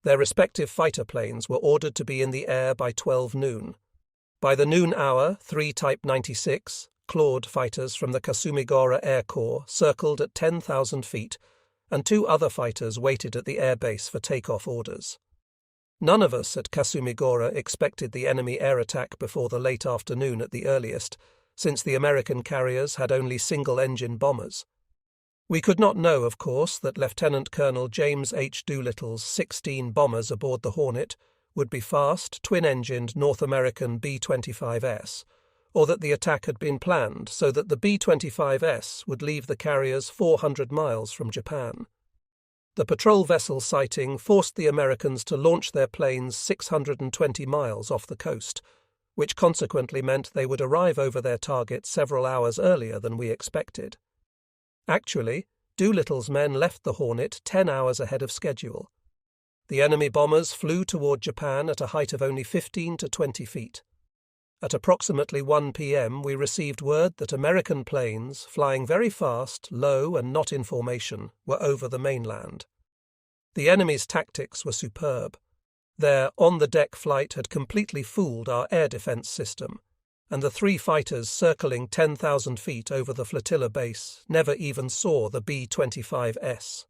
Their respective fighter planes were ordered to be in the air by 12 noon. By the noon hour, 3 Type 96 Claude fighters from the Kasumigara Air Corps circled at 10,000 feet, and 2 other fighters waited at the airbase for takeoff orders. None of us at Kasumigara expected the enemy air attack before the late afternoon at the earliest, since the American carriers had only single-engine bombers. We could not know, of course, that Lieutenant Colonel James H. Doolittle's 16 bombers aboard the Hornet would be fast, twin-engined North American B-25S, or that the attack had been planned so that the B-25S would leave the carriers 400 miles from Japan. The patrol vessel sighting forced the Americans to launch their planes 620 miles off the coast, which consequently meant they would arrive over their target several hours earlier than we expected. Actually, Doolittle's men left the Hornet 10 hours ahead of schedule. The enemy bombers flew toward Japan at a height of only 15 to 20 feet. At approximately 1 p.m. we received word that American planes, flying very fast, low and not in formation, were over the mainland. The enemy's tactics were superb. Their on-the-deck flight had completely fooled our air defense system, and the 3 fighters circling 10,000 feet over the flotilla base never even saw the B-25S.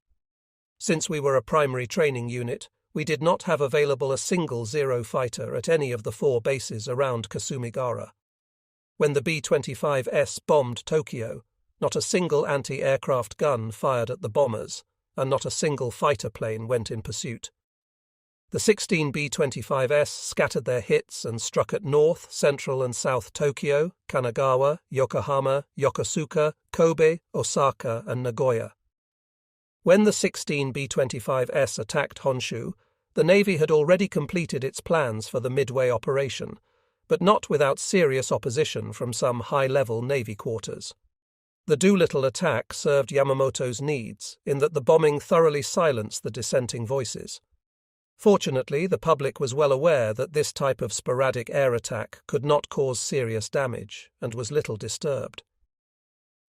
Since we were a primary training unit, we did not have available a single Zero fighter at any of the 4 bases around Kasumigara. When the B-25S bombed Tokyo, not a single anti-aircraft gun fired at the bombers, and not a single fighter plane went in pursuit. The 16 B-25S scattered their hits and struck at North, Central and South Tokyo, Kanagawa, Yokohama, Yokosuka, Kobe, Osaka and Nagoya. When the 16 B-25S attacked Honshu, the Navy had already completed its plans for the Midway operation, but not without serious opposition from some high-level Navy quarters. The Doolittle attack served Yamamoto's needs in that the bombing thoroughly silenced the dissenting voices. Fortunately, the public was well aware that this type of sporadic air attack could not cause serious damage and was little disturbed.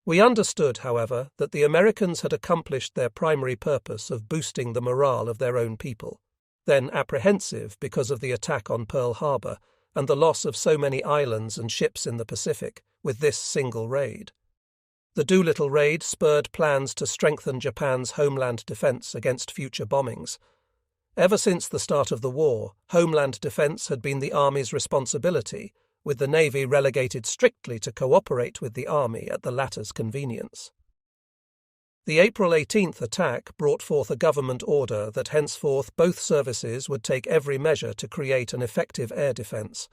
We understood, however, that the Americans had accomplished their primary purpose of boosting the morale of their own people, then apprehensive because of the attack on Pearl Harbor and the loss of so many islands and ships in the Pacific with this single raid. The Doolittle raid spurred plans to strengthen Japan's homeland defense against future bombings. Ever since the start of the war, homeland defense had been the Army's responsibility, with the Navy relegated strictly to cooperate with the Army at the latter's convenience. The April 18th attack brought forth a government order that henceforth both services would take every measure to create an effective air defense.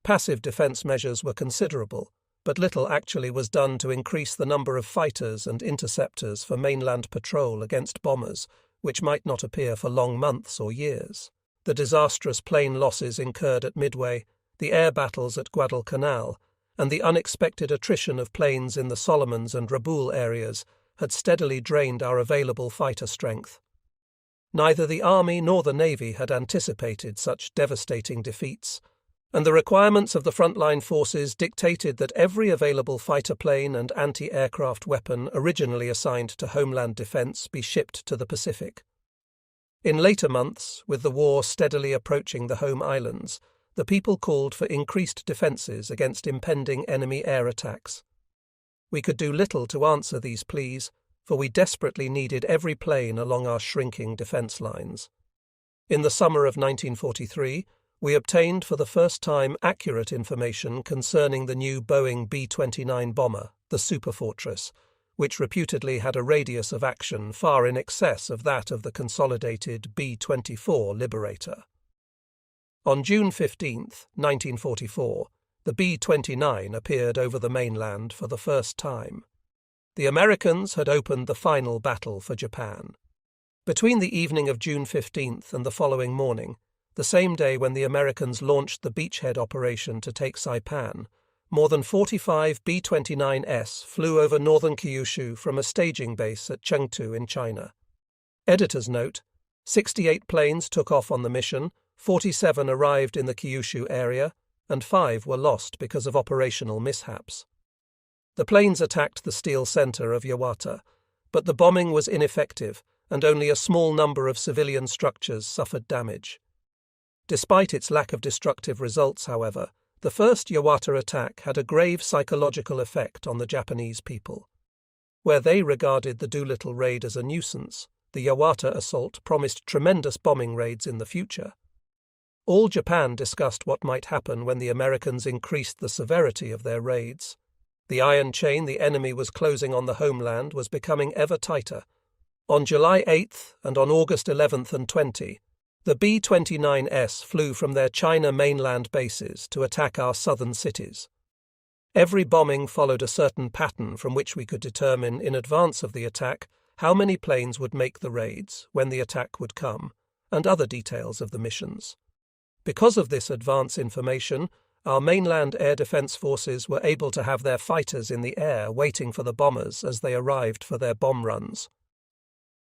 Passive defense measures were considerable, but little actually was done to increase the number of fighters and interceptors for mainland patrol against bombers, which might not appear for long months or years. The disastrous plane losses incurred at Midway, the air battles at Guadalcanal, and the unexpected attrition of planes in the Solomons and Rabaul areas had steadily drained our available fighter strength. Neither the Army nor the Navy had anticipated such devastating defeats, and the requirements of the frontline forces dictated that every available fighter plane and anti-aircraft weapon originally assigned to homeland defense be shipped to the Pacific. In later months, with the war steadily approaching the home islands, the people called for increased defences against impending enemy air attacks. We could do little to answer these pleas, for we desperately needed every plane along our shrinking defence lines. In the summer of 1943, we obtained for the first time accurate information concerning the new Boeing B-29 bomber, the Superfortress, which reputedly had a radius of action far in excess of that of the consolidated B-24 Liberator. On June 15, 1944, the B-29 appeared over the mainland for the first time. The Americans had opened the final battle for Japan. Between the evening of June 15th and the following morning, the same day when the Americans launched the beachhead operation to take Saipan, more than 45 B-29S flew over northern Kyushu from a staging base at Chengdu in China. Editor's note: 68 planes took off on the mission, 47 arrived in the Kyushu area, and 5 were lost because of operational mishaps. The planes attacked the steel center of Yawata, but the bombing was ineffective, and only a small number of civilian structures suffered damage. Despite its lack of destructive results, however, the first Yawata attack had a grave psychological effect on the Japanese people. Where they regarded the Doolittle raid as a nuisance, the Yawata assault promised tremendous bombing raids in the future. All Japan discussed what might happen when the Americans increased the severity of their raids. The iron chain the enemy was closing on the homeland was becoming ever tighter. On July 8th and on August 11th and 20, the B-29S flew from their China mainland bases to attack our southern cities. Every bombing followed a certain pattern from which we could determine in advance of the attack how many planes would make the raids, when the attack would come, and other details of the missions. Because of this advance information, our mainland air defense forces were able to have their fighters in the air waiting for the bombers as they arrived for their bomb runs.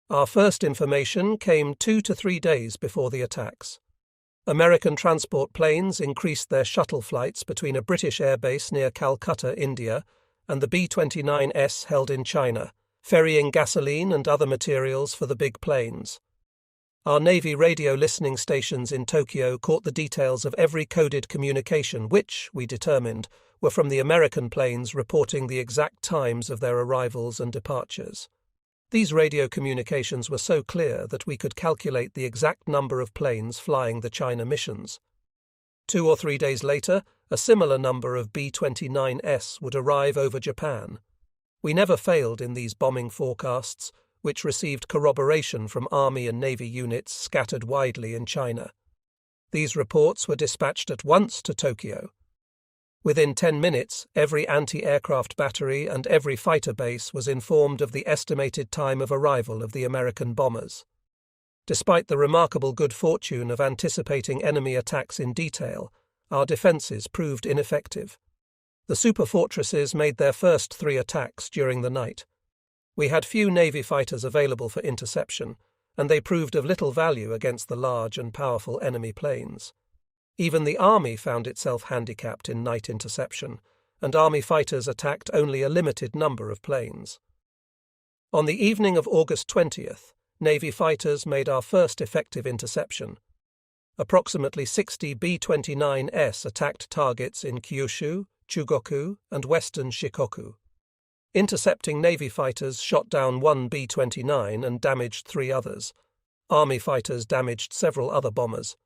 Our first information came 2 to 3 days before the attacks. American transport planes increased their shuttle flights between a British airbase near Calcutta, India, and the B-29S held in China, ferrying gasoline and other materials for the big planes. Our Navy radio listening stations in Tokyo caught the details of every coded communication which, we determined, were from the American planes reporting the exact times of their arrivals and departures. These radio communications were so clear that we could calculate the exact number of planes flying the China missions. 2 or 3 days later, a similar number of B-29S would arrive over Japan. We never failed in these bombing forecasts, which received corroboration from Army and Navy units scattered widely in China. These reports were dispatched at once to Tokyo. Within 10 minutes, every anti-aircraft battery and every fighter base was informed of the estimated time of arrival of the American bombers. Despite the remarkable good fortune of anticipating enemy attacks in detail, our defences proved ineffective. The superfortresses made their first 3 attacks during the night. We had few Navy fighters available for interception, and they proved of little value against the large and powerful enemy planes. Even the Army found itself handicapped in night interception, and Army fighters attacked only a limited number of planes. On the evening of August 20th, Navy fighters made our first effective interception. Approximately 60 B-29S attacked targets in Kyushu, Chugoku, and western Shikoku. Intercepting Navy fighters shot down 1 B-29 and damaged 3 others. Army fighters damaged several other bombers.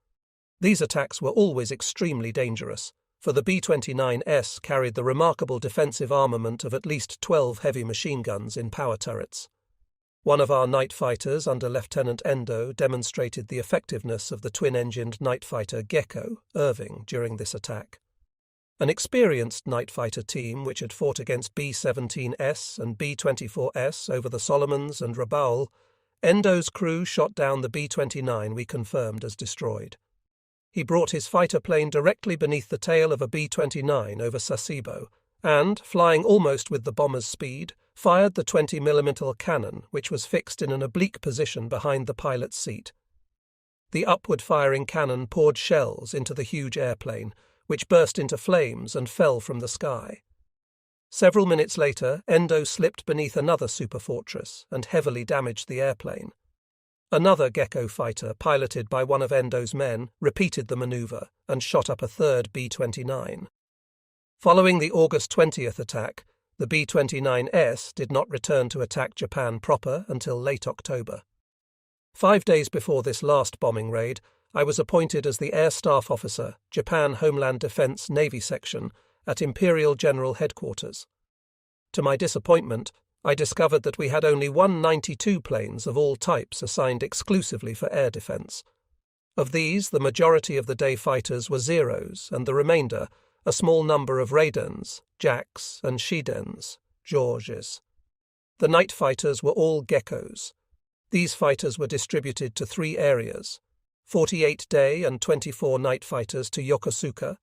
These attacks were always extremely dangerous, for the B-29S carried the remarkable defensive armament of at least 12 heavy machine guns in power turrets. One of our night fighters under Lieutenant Endo demonstrated the effectiveness of the twin-engined night fighter Gecko, Irving, during this attack. An experienced night fighter team which had fought against B-17S and B-24S over the Solomons and Rabaul, Endo's crew shot down the B-29 we confirmed as destroyed. He brought his fighter plane directly beneath the tail of a B-29 over Sasebo and, flying almost with the bomber's speed, fired the 20mm cannon which was fixed in an oblique position behind the pilot's seat. The upward-firing cannon poured shells into the huge airplane, which burst into flames and fell from the sky. Several minutes later, Endo slipped beneath another superfortress and heavily damaged the airplane. Another Gecko fighter, piloted by one of Endo's men, repeated the maneuver and shot up a third B-29. Following the August 20th attack, the B-29S did not return to attack Japan proper until late October. 5 days before this last bombing raid, I was appointed as the Air Staff Officer, Japan Homeland Defense Navy Section, at Imperial General Headquarters. To my disappointment, I discovered that we had only 192 planes of all types assigned exclusively for air defense. Of these, the majority of the day fighters were Zeros, and the remainder, a small number of Raidens, Jacks, and Shidens, Georges. The night fighters were all Geckos. These fighters were distributed to 3 areas: 48 day and 24 night fighters to Yokosuka,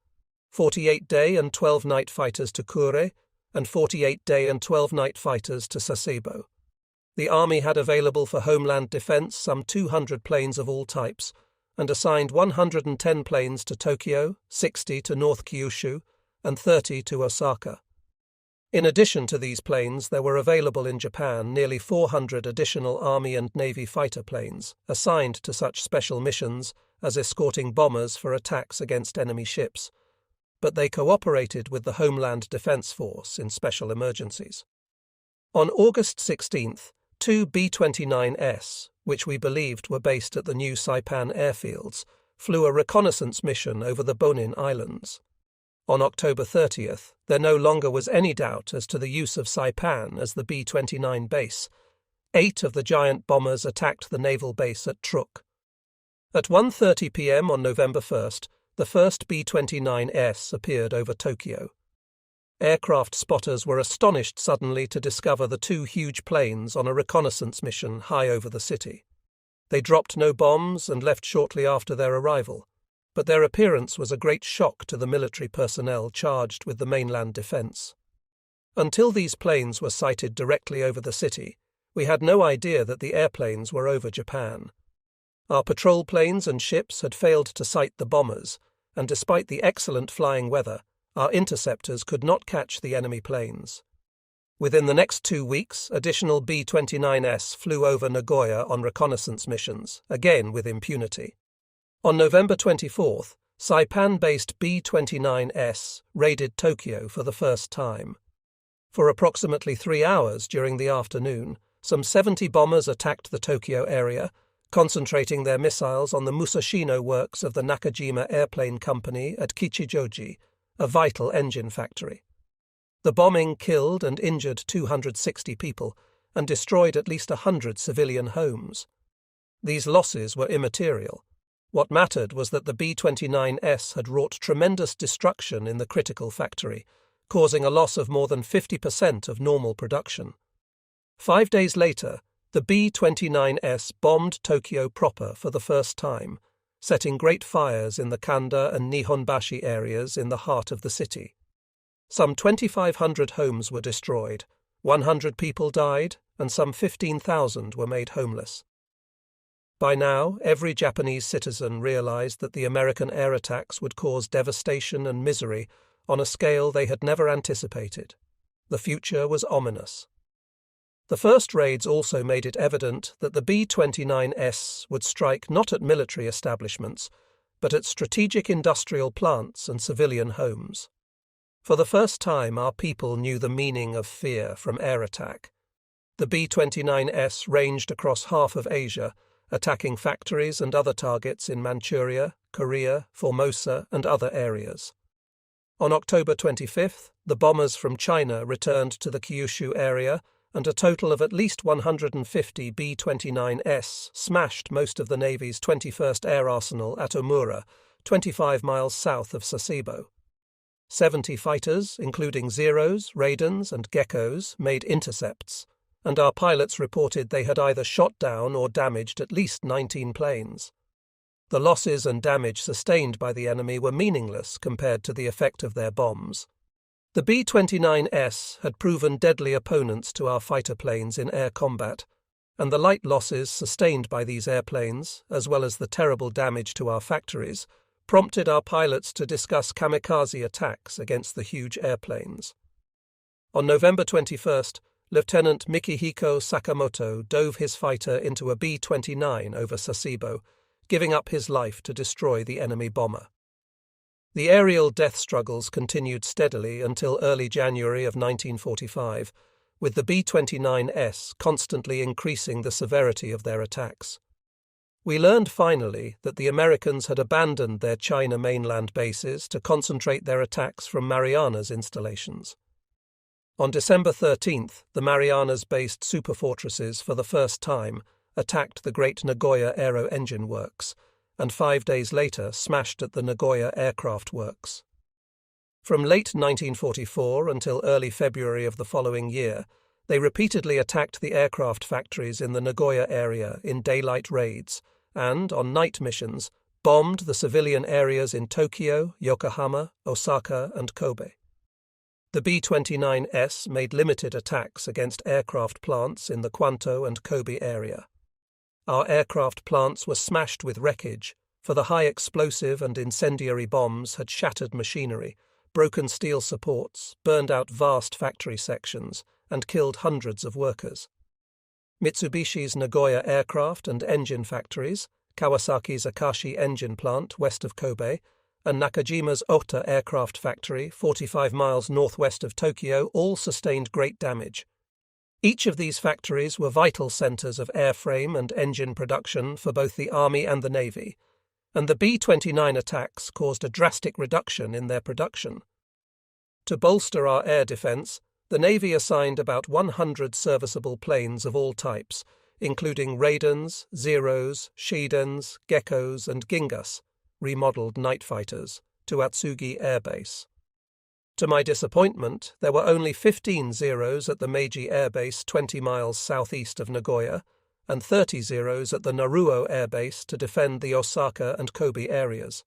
48 day and 12 night fighters to Kure, and 48 day and 12 night fighters to Sasebo. The Army had available for Homeland Defense some 200 planes of all types, and assigned 110 planes to Tokyo, 60 to North Kyushu, and 30 to Osaka. In addition to these planes, there were available in Japan nearly 400 additional Army and Navy fighter planes, assigned to such special missions as escorting bombers for attacks against enemy ships, but they cooperated with the Homeland Defense Force in special emergencies. On August 16th, two B-29S, which we believed were based at the new Saipan airfields, flew a reconnaissance mission over the Bonin Islands. On October 30th, there no longer was any doubt as to the use of Saipan as the B-29 base. 8 of the giant bombers attacked the naval base at Truk. At 1:30 p.m. on November 1st, the first B-29S appeared over Tokyo. Aircraft spotters were astonished suddenly to discover the two huge planes on a reconnaissance mission high over the city. They dropped no bombs and left shortly after their arrival, but their appearance was a great shock to the military personnel charged with the mainland defense. Until these planes were sighted directly over the city, we had no idea that the airplanes were over Japan. Our patrol planes and ships had failed to sight the bombers, and despite the excellent flying weather, our interceptors could not catch the enemy planes. Within the next 2 weeks, additional B-29S flew over Nagoya on reconnaissance missions, again with impunity. On November 24th, Saipan-based B-29S raided Tokyo for the first time. For approximately 3 hours during the afternoon, some 70 bombers attacked the Tokyo area, concentrating their missiles on the Musashino works of the Nakajima Airplane Company at Kichijoji, a vital engine factory. The bombing killed and injured 260 people and destroyed at least 100 civilian homes. These losses were immaterial. What mattered was that the B-29S had wrought tremendous destruction in the critical factory, causing a loss of more than 50% of normal production. 5 days later, the B-29S bombed Tokyo proper for the first time, setting great fires in the Kanda and Nihonbashi areas in the heart of the city. Some 2,500 homes were destroyed, 100 people died, and some 15,000 were made homeless. By now, every Japanese citizen realized that the American air attacks would cause devastation and misery on a scale they had never anticipated. The future was ominous. The first raids also made it evident that the B-29S would strike not at military establishments, but at strategic industrial plants and civilian homes. For the first time, our people knew the meaning of fear from air attack. The B-29S ranged across half of Asia, attacking factories and other targets in Manchuria, Korea, Formosa, and other areas. On October 25th, the bombers from China returned to the Kyushu area, and a total of at least 150 B-29S smashed most of the Navy's 21st Air Arsenal at Omura, 25 miles south of Sasebo. 70 fighters, including Zeros, Raidens, and Geckos, made intercepts, and our pilots reported they had either shot down or damaged at least 19 planes. The losses and damage sustained by the enemy were meaningless compared to the effect of their bombs. The B-29S had proven deadly opponents to our fighter planes in air combat, and the light losses sustained by these airplanes, as well as the terrible damage to our factories, prompted our pilots to discuss kamikaze attacks against the huge airplanes. On November 21st, Lieutenant Mikihiko Sakamoto dove his fighter into a B-29 over Sasebo, giving up his life to destroy the enemy bomber. The aerial death struggles continued steadily until early January of 1945, with the B-29S constantly increasing the severity of their attacks. We learned finally that the Americans had abandoned their China mainland bases to concentrate their attacks from Marianas installations. On December 13th, the Marianas-based superfortresses for the first time attacked the Great Nagoya Aero Engine Works, and 5 days later smashed at the Nagoya Aircraft Works. From late 1944 until early February of the following year, they repeatedly attacked the aircraft factories in the Nagoya area in daylight raids and, on night missions, bombed the civilian areas in Tokyo, Yokohama, Osaka, and Kobe. The B-29S made limited attacks against aircraft plants in the Kwanto and Kobe area. Our aircraft plants were smashed with wreckage, for the high explosive and incendiary bombs had shattered machinery, broken steel supports, burned out vast factory sections, and killed hundreds of workers. Mitsubishi's Nagoya aircraft and engine factories, Kawasaki's Akashi engine plant west of Kobe, and Nakajima's Ota aircraft factory 45 miles northwest of Tokyo all sustained great damage. Each of these factories were vital centers of airframe and engine production for both the Army and the Navy, and the B-29 attacks caused a drastic reduction in their production. To bolster our air defense, the Navy assigned about 100 serviceable planes of all types, including Raidens, Zeros, Shidens, Gekkos, and Gingas, remodeled night fighters, to Atsugi Air Base. To my disappointment, there were only 15 Zeros at the Meiji Air Base 20 miles southeast of Nagoya, and 30 Zeros at the Naruo Air Base to defend the Osaka and Kobe areas.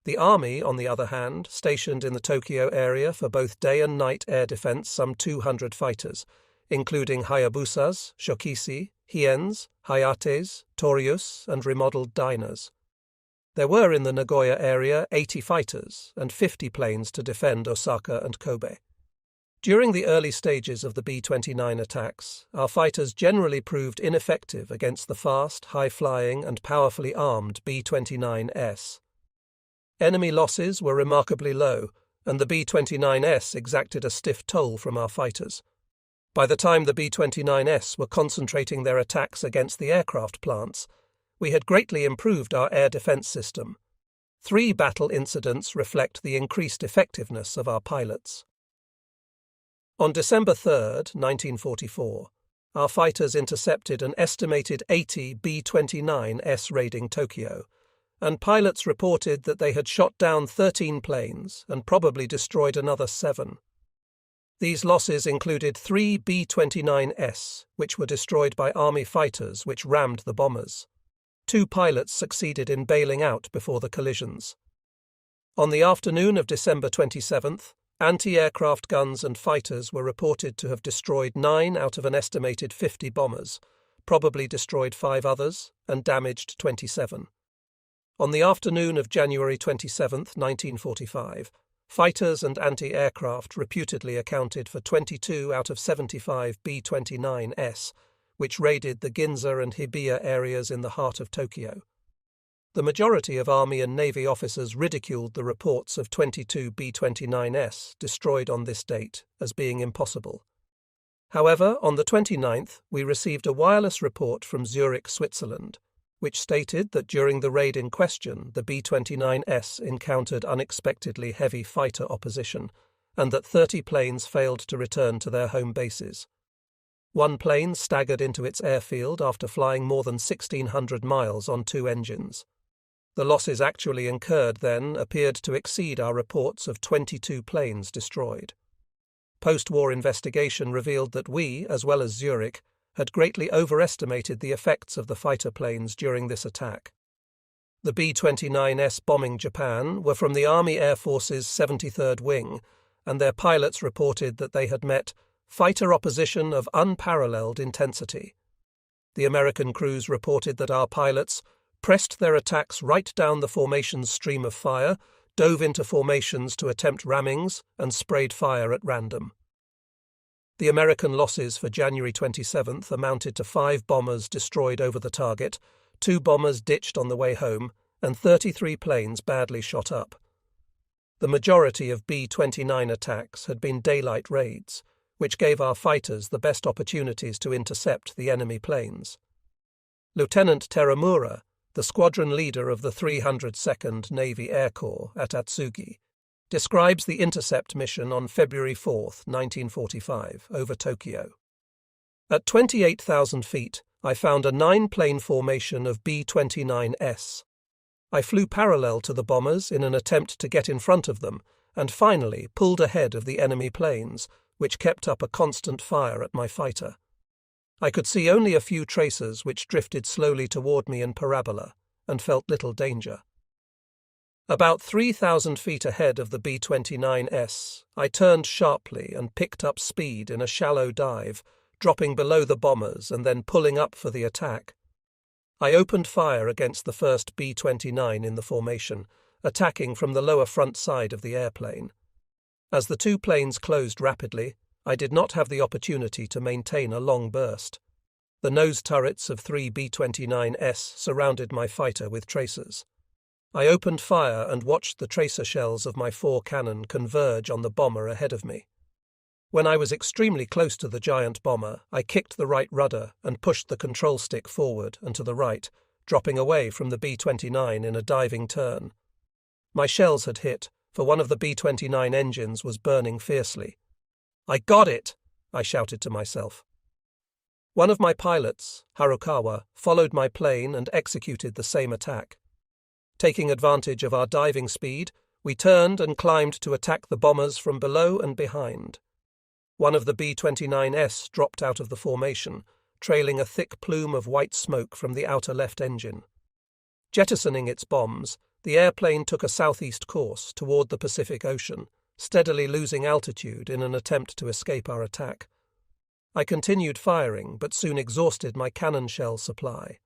The Army, on the other hand, stationed in the Tokyo area for both day and night air defense some 200 fighters, including Hayabusas, Shokisi, Hiens, Hayates, Torius, and remodeled Diners. There were in the Nagoya area 80 fighters and 50 planes to defend Osaka and Kobe. During the early stages of the B-29 attacks, our fighters generally proved ineffective against the fast, high-flying, and powerfully armed B-29S. Enemy losses were remarkably low, and the B-29S exacted a stiff toll from our fighters. By the time the B-29S were concentrating their attacks against the aircraft plants, we had greatly improved our air defense system. 3 battle incidents reflect the increased effectiveness of our pilots. On December 3, 1944, our fighters intercepted an estimated 80 B-29S raiding Tokyo, and pilots reported that they had shot down 13 planes and probably destroyed another 7. These losses included 3 B-29S, which were destroyed by Army fighters which rammed the bombers. 2 pilots succeeded in bailing out before the collisions. On the afternoon of December 27th, anti-aircraft guns and fighters were reported to have destroyed 9 out of an estimated 50 bombers, probably destroyed 5 others, and damaged 27. On the afternoon of January 27, 1945, fighters and anti-aircraft reputedly accounted for 22 out of 75 B-29S, which raided the Ginza and Hibiya areas in the heart of Tokyo. The majority of Army and Navy officers ridiculed the reports of 22 B-29S destroyed on this date as being impossible. However, on the 29th, we received a wireless report from Zurich, Switzerland, which stated that during the raid in question, the B-29S encountered unexpectedly heavy fighter opposition, and that 30 planes failed to return to their home bases. 1 plane staggered into its airfield after flying more than 1,600 miles on 2 engines. The losses actually incurred then appeared to exceed our reports of 22 planes destroyed. Post-war investigation revealed that we, as well as Zurich, had greatly overestimated the effects of the fighter planes during this attack. The B-29S bombing Japan were from the Army Air Force's 73rd Wing, and their pilots reported that they had met fighter opposition of unparalleled intensity. The American crews reported that our pilots pressed their attacks right down the formation's stream of fire, dove into formations to attempt rammings, and sprayed fire at random. The American losses for January 27th amounted to 5 bombers destroyed over the target, 2 bombers ditched on the way home, and 33 planes badly shot up. The majority of B-29 attacks had been daylight raids, which gave our fighters the best opportunities to intercept the enemy planes. Lieutenant Teramura, the squadron leader of the 302nd Navy Air Corps at Atsugi, describes the intercept mission on February 4, 1945, over Tokyo. At 28,000 feet, I found a 9-plane formation of B-29S. I flew parallel to the bombers in an attempt to get in front of them, and finally pulled ahead of the enemy planes, which kept up a constant fire at my fighter. I could see only a few tracers which drifted slowly toward me in parabola, and felt little danger. About 3,000 feet ahead of the B-29S, I turned sharply and picked up speed in a shallow dive, dropping below the bombers and then pulling up for the attack. I opened fire against the first B-29 in the formation, attacking from the lower front side of the airplane. As the two planes closed rapidly, I did not have the opportunity to maintain a long burst. The nose turrets of three B-29s surrounded my fighter with tracers. I opened fire and watched the tracer shells of my 4 cannon converge on the bomber ahead of me. When I was extremely close to the giant bomber, I kicked the right rudder and pushed the control stick forward and to the right, dropping away from the B-29 in a diving turn. My shells had hit, for one of the B-29 engines was burning fiercely. "I got it!" I shouted to myself. One of my pilots, Harukawa, followed my plane and executed the same attack. Taking advantage of our diving speed, we turned and climbed to attack the bombers from below and behind. One of the B-29s dropped out of the formation, trailing a thick plume of white smoke from the outer left engine. Jettisoning its bombs, the airplane took a southeast course toward the Pacific Ocean, steadily losing altitude in an attempt to escape our attack. I continued firing, but soon exhausted my cannon shell supply.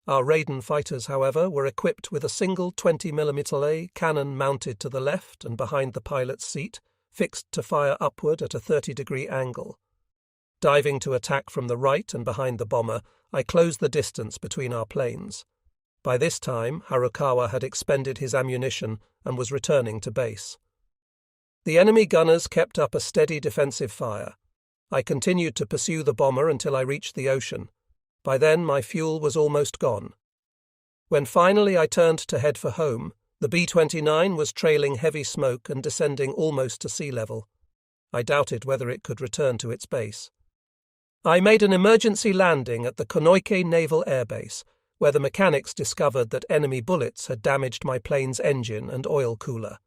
Our Raiden fighters, however, were equipped with a single 20mm cannon mounted to the left and behind the pilot's seat, fixed to fire upward at a 30-degree angle. Diving to attack from the right and behind the bomber, I closed the distance between our planes. By this time, Harukawa had expended his ammunition and was returning to base. The enemy gunners kept up a steady defensive fire. I continued to pursue the bomber until I reached the ocean. By then, my fuel was almost gone. When finally I turned to head for home, the B-29 was trailing heavy smoke and descending almost to sea level. I doubted whether it could return to its base. I made an emergency landing at the Konoike Naval Air Base, where the mechanics discovered that enemy bullets had damaged my plane's engine and oil cooler.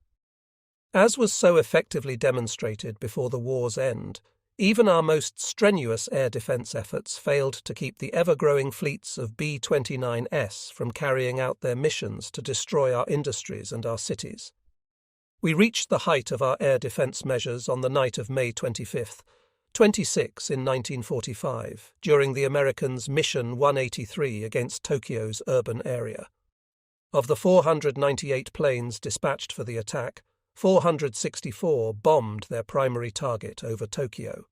As was so effectively demonstrated before the war's end, even our most strenuous air defense efforts failed to keep the ever-growing fleets of B-29s from carrying out their missions to destroy our industries and our cities. We reached the height of our air defense measures on the night of May 25th, 26 in 1945, during the Americans' Mission 183 against Tokyo's urban area. Of the 498 planes dispatched for the attack, 464 bombed their primary target over Tokyo.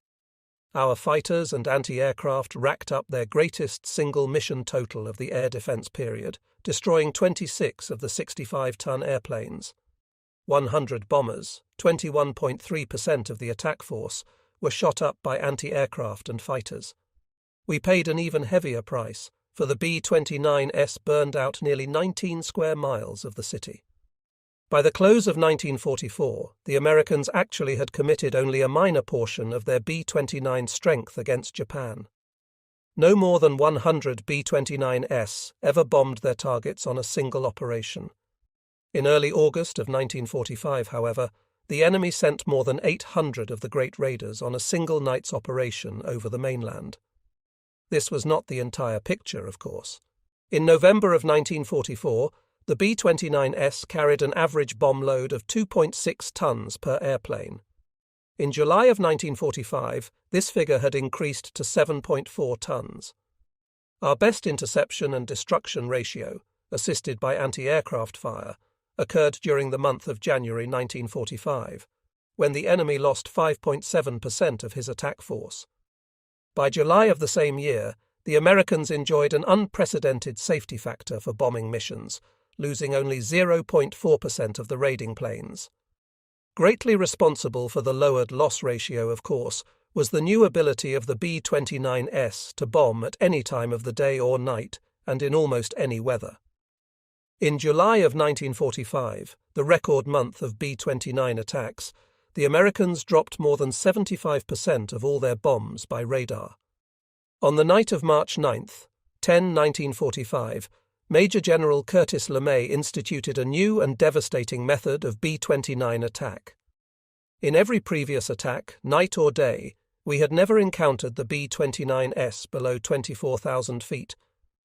Our fighters and anti-aircraft racked up their greatest single mission total of the air defense period, destroying 26 of the 65-ton airplanes. 100 bombers, 21.3% of the attack force, were shot up by anti-aircraft and fighters. We paid an even heavier price, for the B-29s burned out nearly 19 square miles of the city. By the close of 1944, the Americans actually had committed only a minor portion of their B-29 strength against Japan. No more than 100 B-29s ever bombed their targets on a single operation. In early August of 1945, however, the enemy sent more than 800 of the Great Raiders on a single night's operation over the mainland. This was not the entire picture, of course. In November of 1944, the B-29s carried an average bomb load of 2.6 tons per airplane. In July of 1945, this figure had increased to 7.4 tons. Our best interception and destruction ratio, assisted by anti-aircraft fire, occurred during the month of January 1945, when the enemy lost 5.7% of his attack force. By July of the same year, the Americans enjoyed an unprecedented safety factor for bombing missions, losing only 0.4% of the raiding planes. Greatly responsible for the lowered loss ratio, of course, was the new ability of the B-29s to bomb at any time of the day or night and in almost any weather. In July of 1945, the record month of B-29 attacks, the Americans dropped more than 75% of all their bombs by radar. On the night of March 9th, 1945, Major General Curtis LeMay instituted a new and devastating method of B-29 attack. In every previous attack, night or day, we had never encountered the B-29s below 24,000 feet,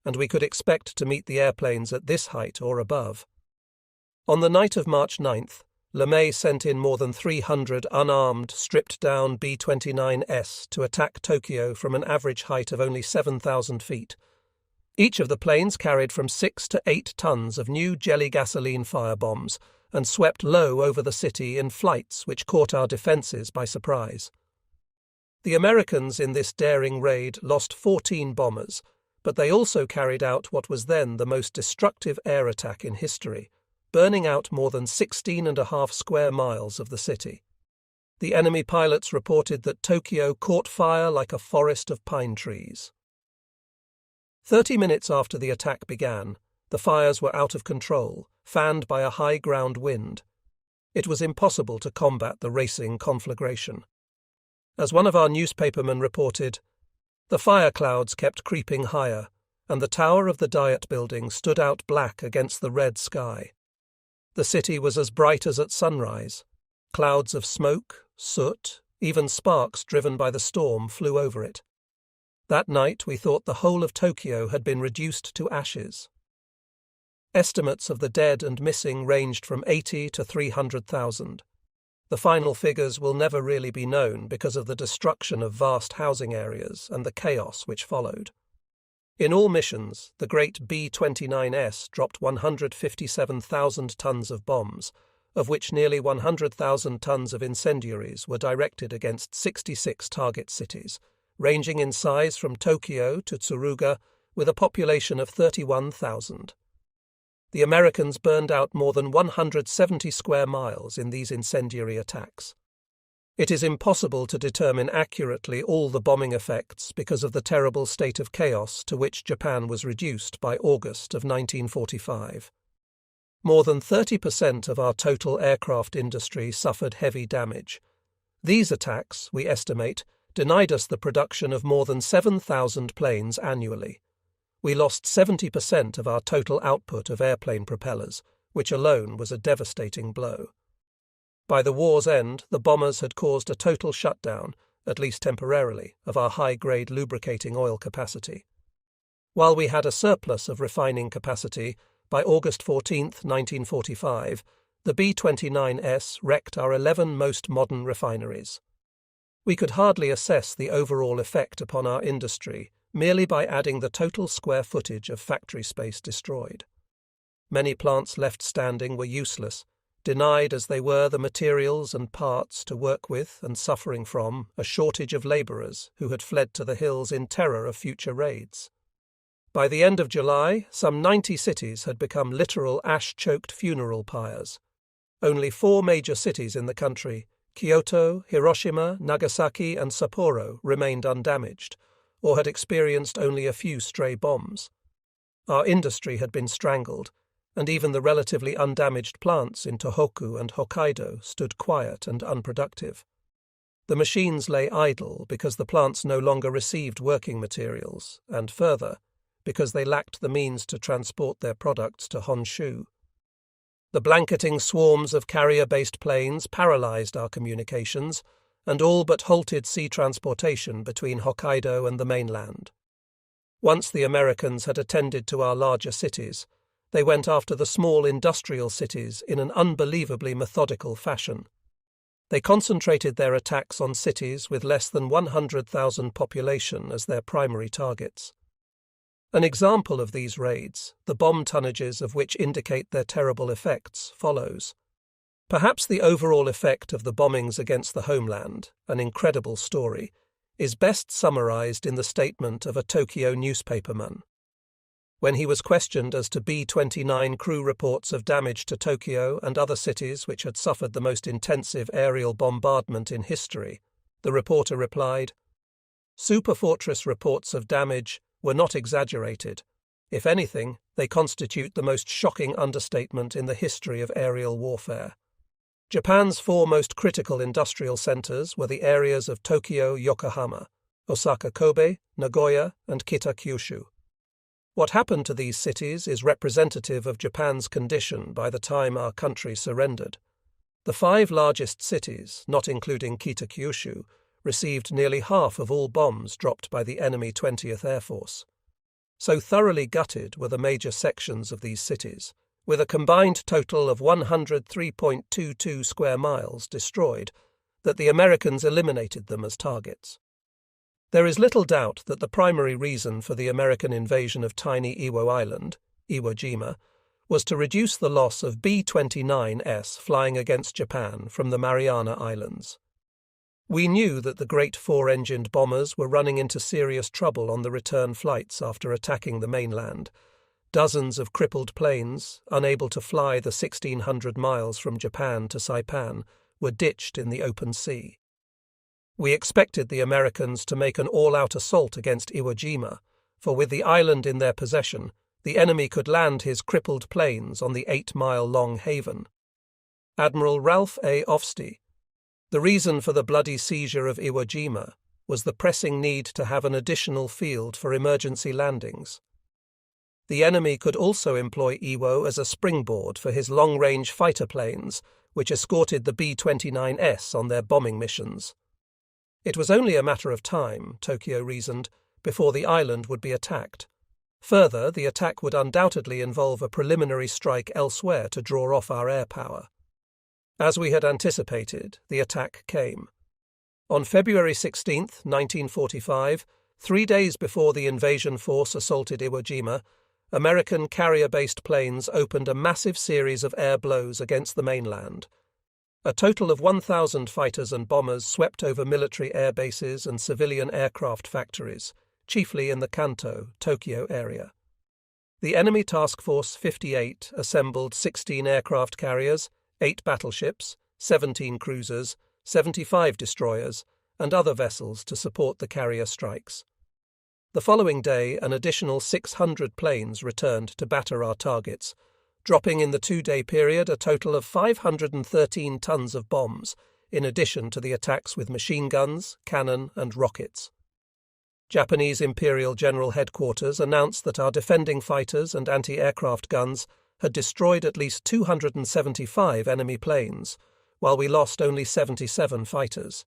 and we could expect to meet the airplanes at this height or above. On the night of March 9th, LeMay sent in more than 300 unarmed, stripped-down B-29s to attack Tokyo from an average height of only 7,000 feet. Each of the planes carried from 6 to 8 tons of new jelly gasoline firebombs and swept low over the city in flights which caught our defences by surprise. The Americans in this daring raid lost 14 bombers, but they also carried out what was then the most destructive air attack in history, burning out more than 16.5 square miles of the city. The enemy pilots reported that Tokyo caught fire like a forest of pine trees. 30 minutes after the attack began, the fires were out of control, fanned by a high ground wind. It was impossible to combat the racing conflagration. As one of our newspapermen reported, the fire clouds kept creeping higher, and the tower of the Diet building stood out black against the red sky. The city was as bright as at sunrise. Clouds of smoke, soot, even sparks driven by the storm flew over it. That night we thought the whole of Tokyo had been reduced to ashes. Estimates of the dead and missing ranged from 80 to 300,000. The final figures will never really be known because of the destruction of vast housing areas and the chaos which followed. In all missions, the great B-29S dropped 157,000 tons of bombs, of which nearly 100,000 tons of incendiaries were directed against 66 target cities, ranging in size from Tokyo to Tsuruga, with a population of 31,000. The Americans burned out more than 170 square miles in these incendiary attacks. It is impossible to determine accurately all the bombing effects because of the terrible state of chaos to which Japan was reduced by August of 1945. More than 30% of our total aircraft industry suffered heavy damage. These attacks, we estimate, denied us the production of more than 7,000 planes annually. We lost 70% of our total output of airplane propellers, which alone was a devastating blow. By the war's end, the bombers had caused a total shutdown, at least temporarily, of our high-grade lubricating oil capacity. While we had a surplus of refining capacity, by August 14, 1945, the B-29S wrecked our 11 most modern refineries. We could hardly assess the overall effect upon our industry merely by adding the total square footage of factory space destroyed. Many plants left standing were useless, denied as they were the materials and parts to work with and suffering from a shortage of labourers who had fled to the hills in terror of future raids. By the end of July, some 90 cities had become literal ash-choked funeral pyres. Only 4 major cities in the country, Kyoto, Hiroshima, Nagasaki and Sapporo, remained undamaged, or had experienced only a few stray bombs. Our industry had been strangled, and even the relatively undamaged plants in Tohoku and Hokkaido stood quiet and unproductive. The machines lay idle because the plants no longer received working materials, and further, because they lacked the means to transport their products to Honshu. The blanketing swarms of carrier-based planes paralyzed our communications, and all but halted sea transportation between Hokkaido and the mainland. Once the Americans had attended to our larger cities, they went after the small industrial cities in an unbelievably methodical fashion. They concentrated their attacks on cities with less than 100,000 population as their primary targets. An example of these raids, the bomb tonnages of which indicate their terrible effects, follows. Perhaps the overall effect of the bombings against the homeland, an incredible story, is best summarized in the statement of a Tokyo newspaperman. When he was questioned as to B-29 crew reports of damage to Tokyo and other cities which had suffered the most intensive aerial bombardment in history, the reporter replied, "Superfortress reports of damage were not exaggerated. If anything, they constitute the most shocking understatement in the history of aerial warfare. Japan's 4 most critical industrial centers were the areas of Tokyo, Yokohama, Osaka, Kobe, Nagoya, and Kita-Kyushu. What happened to these cities is representative of Japan's condition by the time our country surrendered. The 5 largest cities, not including Kita-Kyushu, received nearly half of all bombs dropped by the enemy 20th Air Force. So thoroughly gutted were the major sections of these cities, with a combined total of 103.22 square miles destroyed, that the Americans eliminated them as targets. There is little doubt that the primary reason for the American invasion of tiny Iwo Island, Iwo Jima, was to reduce the loss of B-29s flying against Japan from the Mariana Islands. We knew that the great four-engined bombers were running into serious trouble on the return flights after attacking the mainland. Dozens of crippled planes, unable to fly the 1,600 miles from Japan to Saipan, were ditched in the open sea. We expected the Americans to make an all-out assault against Iwo Jima, for with the island in their possession, the enemy could land his crippled planes on the 8-mile-long haven. Admiral Ralph A. Ofstie. The reason for the bloody seizure of Iwo Jima was the pressing need to have an additional field for emergency landings. The enemy could also employ Iwo as a springboard for his long-range fighter planes, which escorted the B-29s on their bombing missions. It was only a matter of time, Tokyo reasoned, before the island would be attacked. Further, the attack would undoubtedly involve a preliminary strike elsewhere to draw off our air power. As we had anticipated, the attack came. On February 16, 1945, 3 days before the invasion force assaulted Iwo Jima, American carrier-based planes opened a massive series of air blows against the mainland. A total of 1,000 fighters and bombers swept over military air bases and civilian aircraft factories, chiefly in the Kanto, Tokyo area. The enemy Task Force 58 assembled 16 aircraft carriers, 8 battleships, 17 cruisers, 75 destroyers, and other vessels to support the carrier strikes. The following day, an additional 600 planes returned to batter our targets, dropping in the 2-day period a total of 513 tons of bombs, in addition to the attacks with machine guns, cannon, and rockets. Japanese Imperial General Headquarters announced that our defending fighters and anti-aircraft guns had destroyed at least 275 enemy planes, while we lost only 77 fighters.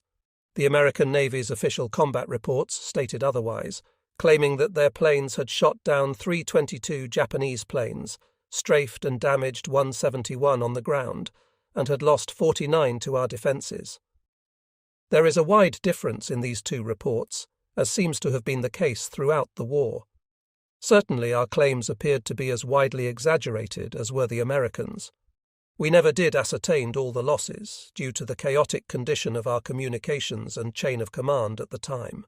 The American Navy's official combat reports stated otherwise, claiming that their planes had shot down 322 Japanese planes, strafed and damaged 171 on the ground, and had lost 49 to our defences. There is a wide difference in these two reports, as seems to have been the case throughout the war. Certainly our claims appeared to be as widely exaggerated as were the Americans. We never did ascertain all the losses, due to the chaotic condition of our communications and chain of command at the time.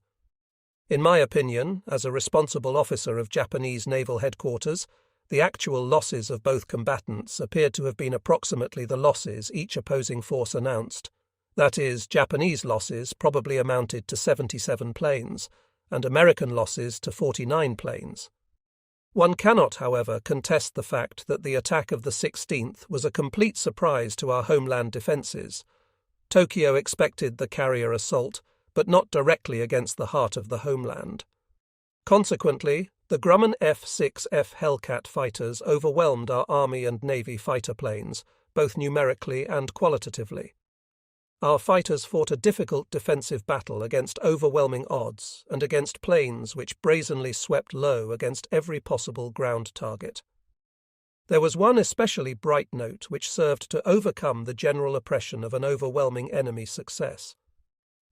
In my opinion, as a responsible officer of Japanese Naval Headquarters, the actual losses of both combatants appeared to have been approximately the losses each opposing force announced. That is, Japanese losses probably amounted to 77 planes, and American losses to 49 planes. One cannot, however, contest the fact that the attack of the 16th was a complete surprise to our homeland defences. Tokyo expected the carrier assault, but not directly against the heart of the homeland. Consequently, the Grumman F-6F Hellcat fighters overwhelmed our Army and Navy fighter planes, both numerically and qualitatively. Our fighters fought a difficult defensive battle against overwhelming odds and against planes which brazenly swept low against every possible ground target. There was one especially bright note which served to overcome the general oppression of an overwhelming enemy success.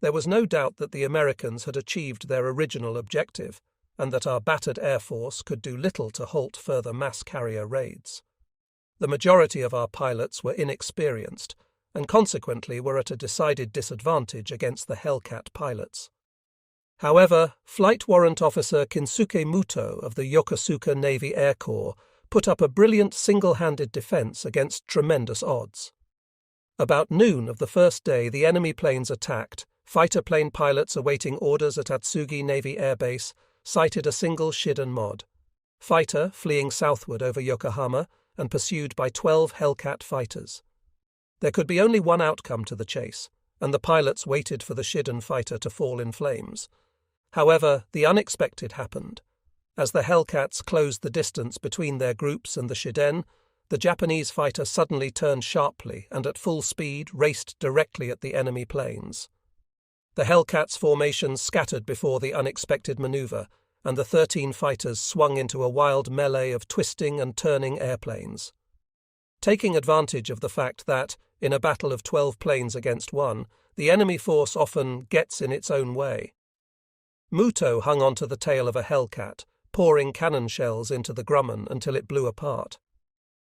There was no doubt that the Americans had achieved their original objective, and that our battered air force could do little to halt further mass carrier raids. The majority of our pilots were inexperienced, and consequently were at a decided disadvantage against the Hellcat pilots. However, Flight Warrant Officer Kinsuke Muto of the Yokosuka Navy Air Corps put up a brilliant single-handed defense against tremendous odds. About noon of the first day the enemy planes attacked, fighter plane pilots awaiting orders at Atsugi Navy Air Base sighted a single Shiden mod. Fighter fleeing southward over Yokohama and pursued by 12 Hellcat fighters. There could be only one outcome to the chase, and the pilots waited for the Shiden fighter to fall in flames. However, the unexpected happened. As the Hellcats closed the distance between their groups and the Shiden, the Japanese fighter suddenly turned sharply and at full speed raced directly at the enemy planes. The Hellcats' formation scattered before the unexpected maneuver, and the 13 fighters swung into a wild melee of twisting and turning airplanes. Taking advantage of the fact that, in a battle of 12 planes against one, the enemy force often gets in its own way, Muto hung onto the tail of a Hellcat, pouring cannon shells into the Grumman until it blew apart.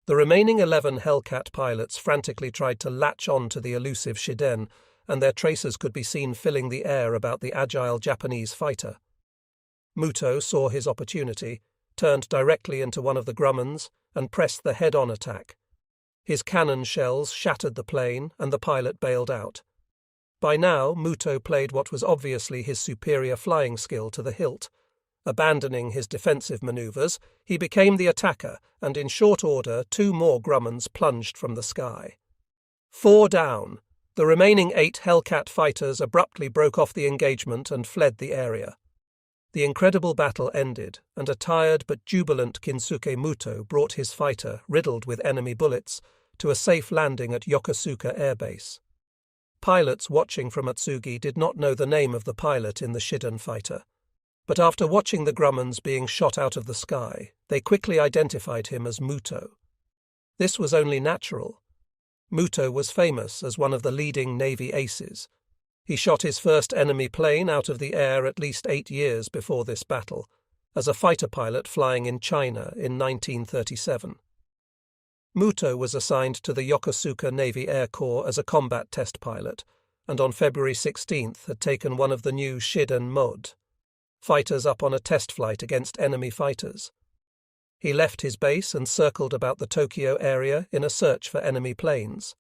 The remaining 11 Hellcat pilots frantically tried to latch on to the elusive Shiden, and their tracers could be seen filling the air about the agile Japanese fighter. Muto saw his opportunity, turned directly into one of the Grummans, and pressed the head-on attack. His cannon shells shattered the plane, and the pilot bailed out. By now, Muto played what was obviously his superior flying skill to the hilt. Abandoning his defensive maneuvers, he became the attacker, and in short order 2 more Grummans plunged from the sky. 4 down. The remaining 8 Hellcat fighters abruptly broke off the engagement and fled the area. The incredible battle ended, and a tired but jubilant Kinsuke Muto brought his fighter, riddled with enemy bullets, to a safe landing at Yokosuka Air Base. Pilots watching from Atsugi did not know the name of the pilot in the Shiden fighter, but after watching the Grummans being shot out of the sky, they quickly identified him as Muto. This was only natural. Muto was famous as one of the leading Navy aces. He shot his first enemy plane out of the air at least 8 years before this battle, as a fighter pilot flying in China in 1937. Muto was assigned to the Yokosuka Navy Air Corps as a combat test pilot, and on February 16th had taken one of the new Shiden Mod fighters up on a test flight against enemy fighters. He left his base and circled about the Tokyo area in a search for enemy planes.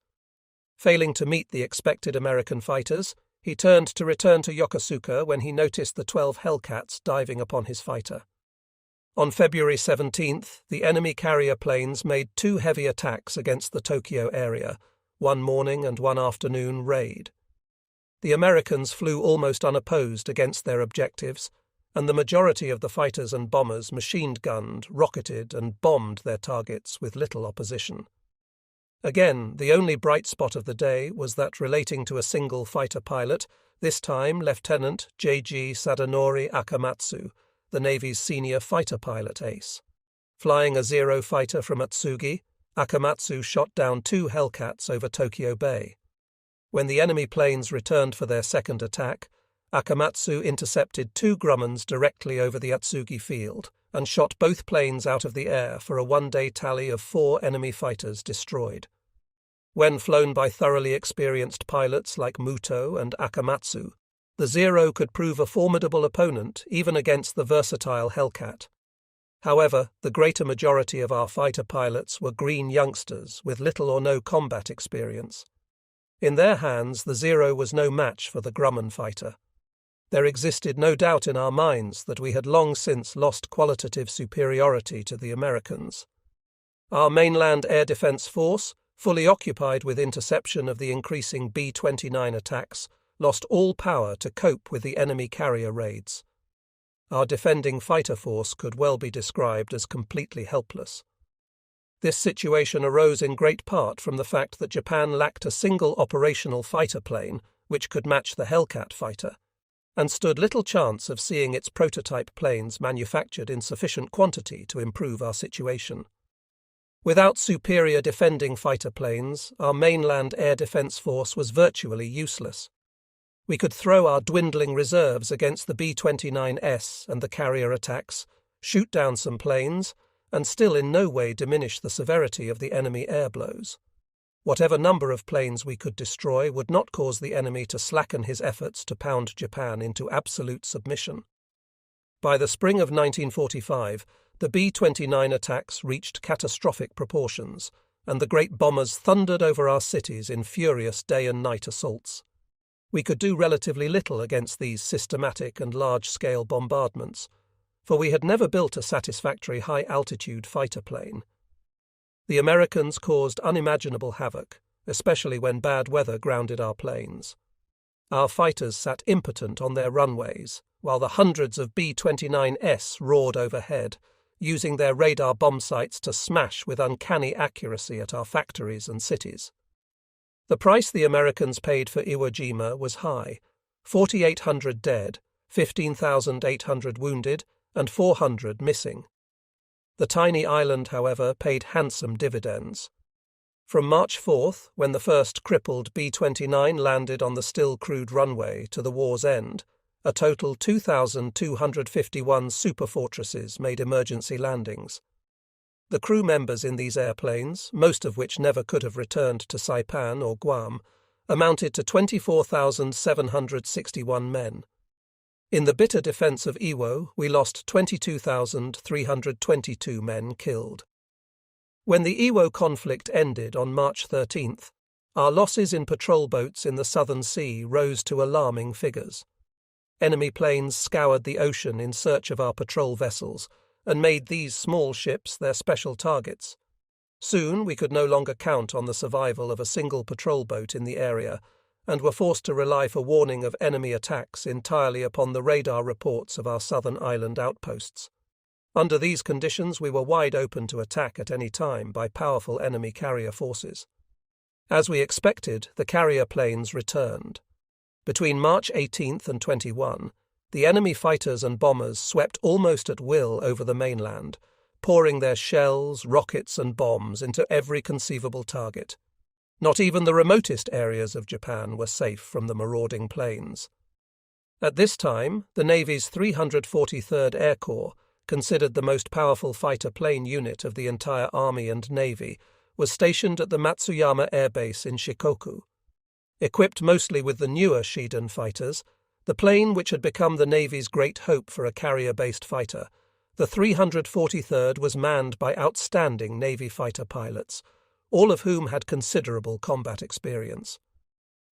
Failing to meet the expected American fighters, he turned to return to Yokosuka when he noticed the 12 Hellcats diving upon his fighter. On February 17th, the enemy carrier planes made 2 heavy attacks against the Tokyo area, one morning and one afternoon raid. The Americans flew almost unopposed against their objectives, and the majority of the fighters and bombers machine-gunned, rocketed, and bombed their targets with little opposition. Again, the only bright spot of the day was that relating to a single fighter pilot, this time Lieutenant J.G. Sadanori Akamatsu, the Navy's senior fighter pilot ace. Flying a Zero fighter from Atsugi, Akamatsu shot down 2 Hellcats over Tokyo Bay. When the enemy planes returned for their second attack, Akamatsu intercepted 2 Grummans directly over the Atsugi field and shot both planes out of the air for a 1-day tally of 4 enemy fighters destroyed. When flown by thoroughly experienced pilots like Muto and Akamatsu, the Zero could prove a formidable opponent even against the versatile Hellcat. However, the greater majority of our fighter pilots were green youngsters with little or no combat experience. In their hands, the Zero was no match for the Grumman fighter. There existed no doubt in our minds that we had long since lost qualitative superiority to the Americans. Our mainland air defense force, fully occupied with interception of the increasing B-29 attacks, lost all power to cope with the enemy carrier raids. Our defending fighter force could well be described as completely helpless. This situation arose in great part from the fact that Japan lacked a single operational fighter plane which could match the Hellcat fighter, and stood little chance of seeing its prototype planes manufactured in sufficient quantity to improve our situation. Without superior defending fighter planes, our mainland air defense force was virtually useless. We could throw our dwindling reserves against the B-29S and the carrier attacks, shoot down some planes, and still in no way diminish the severity of the enemy air blows. Whatever number of planes we could destroy would not cause the enemy to slacken his efforts to pound Japan into absolute submission. By the spring of 1945, the B-29 attacks reached catastrophic proportions, and the great bombers thundered over our cities in furious day and night assaults. We could do relatively little against these systematic and large-scale bombardments, for we had never built a satisfactory high-altitude fighter plane. The Americans caused unimaginable havoc, especially when bad weather grounded our planes. Our fighters sat impotent on their runways, while the hundreds of B-29S roared overhead, using their radar bomb sights to smash with uncanny accuracy at our factories and cities. The price the Americans paid for Iwo Jima was high: 4,800 dead, 15,800 wounded, and 400 missing. The tiny island, however, paid handsome dividends. From March 4th, when the first crippled B-29 landed on the still-crewed runway, to the war's end, a total 2,251 superfortresses made emergency landings. The crew members in these airplanes, most of which never could have returned to Saipan or Guam, amounted to 24,761 men. In the bitter defense of Iwo, we lost 22,322 men killed. When the Iwo conflict ended on March 13th, our losses in patrol boats in the Southern Sea rose to alarming figures. Enemy planes scoured the ocean in search of our patrol vessels and made these small ships their special targets. Soon we could no longer count on the survival of a single patrol boat in the area and were forced to rely for warning of enemy attacks entirely upon the radar reports of our southern island outposts. Under these conditions we were wide open to attack at any time by powerful enemy carrier forces. As we expected, the carrier planes returned. Between March 18th and 21, the enemy fighters and bombers swept almost at will over the mainland, pouring their shells, rockets and bombs into every conceivable target. Not even the remotest areas of Japan were safe from the marauding planes. At this time, the Navy's 343rd Air Corps, considered the most powerful fighter plane unit of the entire Army and Navy, was stationed at the Matsuyama Air Base in Shikoku. Equipped mostly with the newer Shiden fighters, the plane which had become the Navy's great hope for a carrier-based fighter, the 343rd was manned by outstanding Navy fighter pilots, all of whom had considerable combat experience.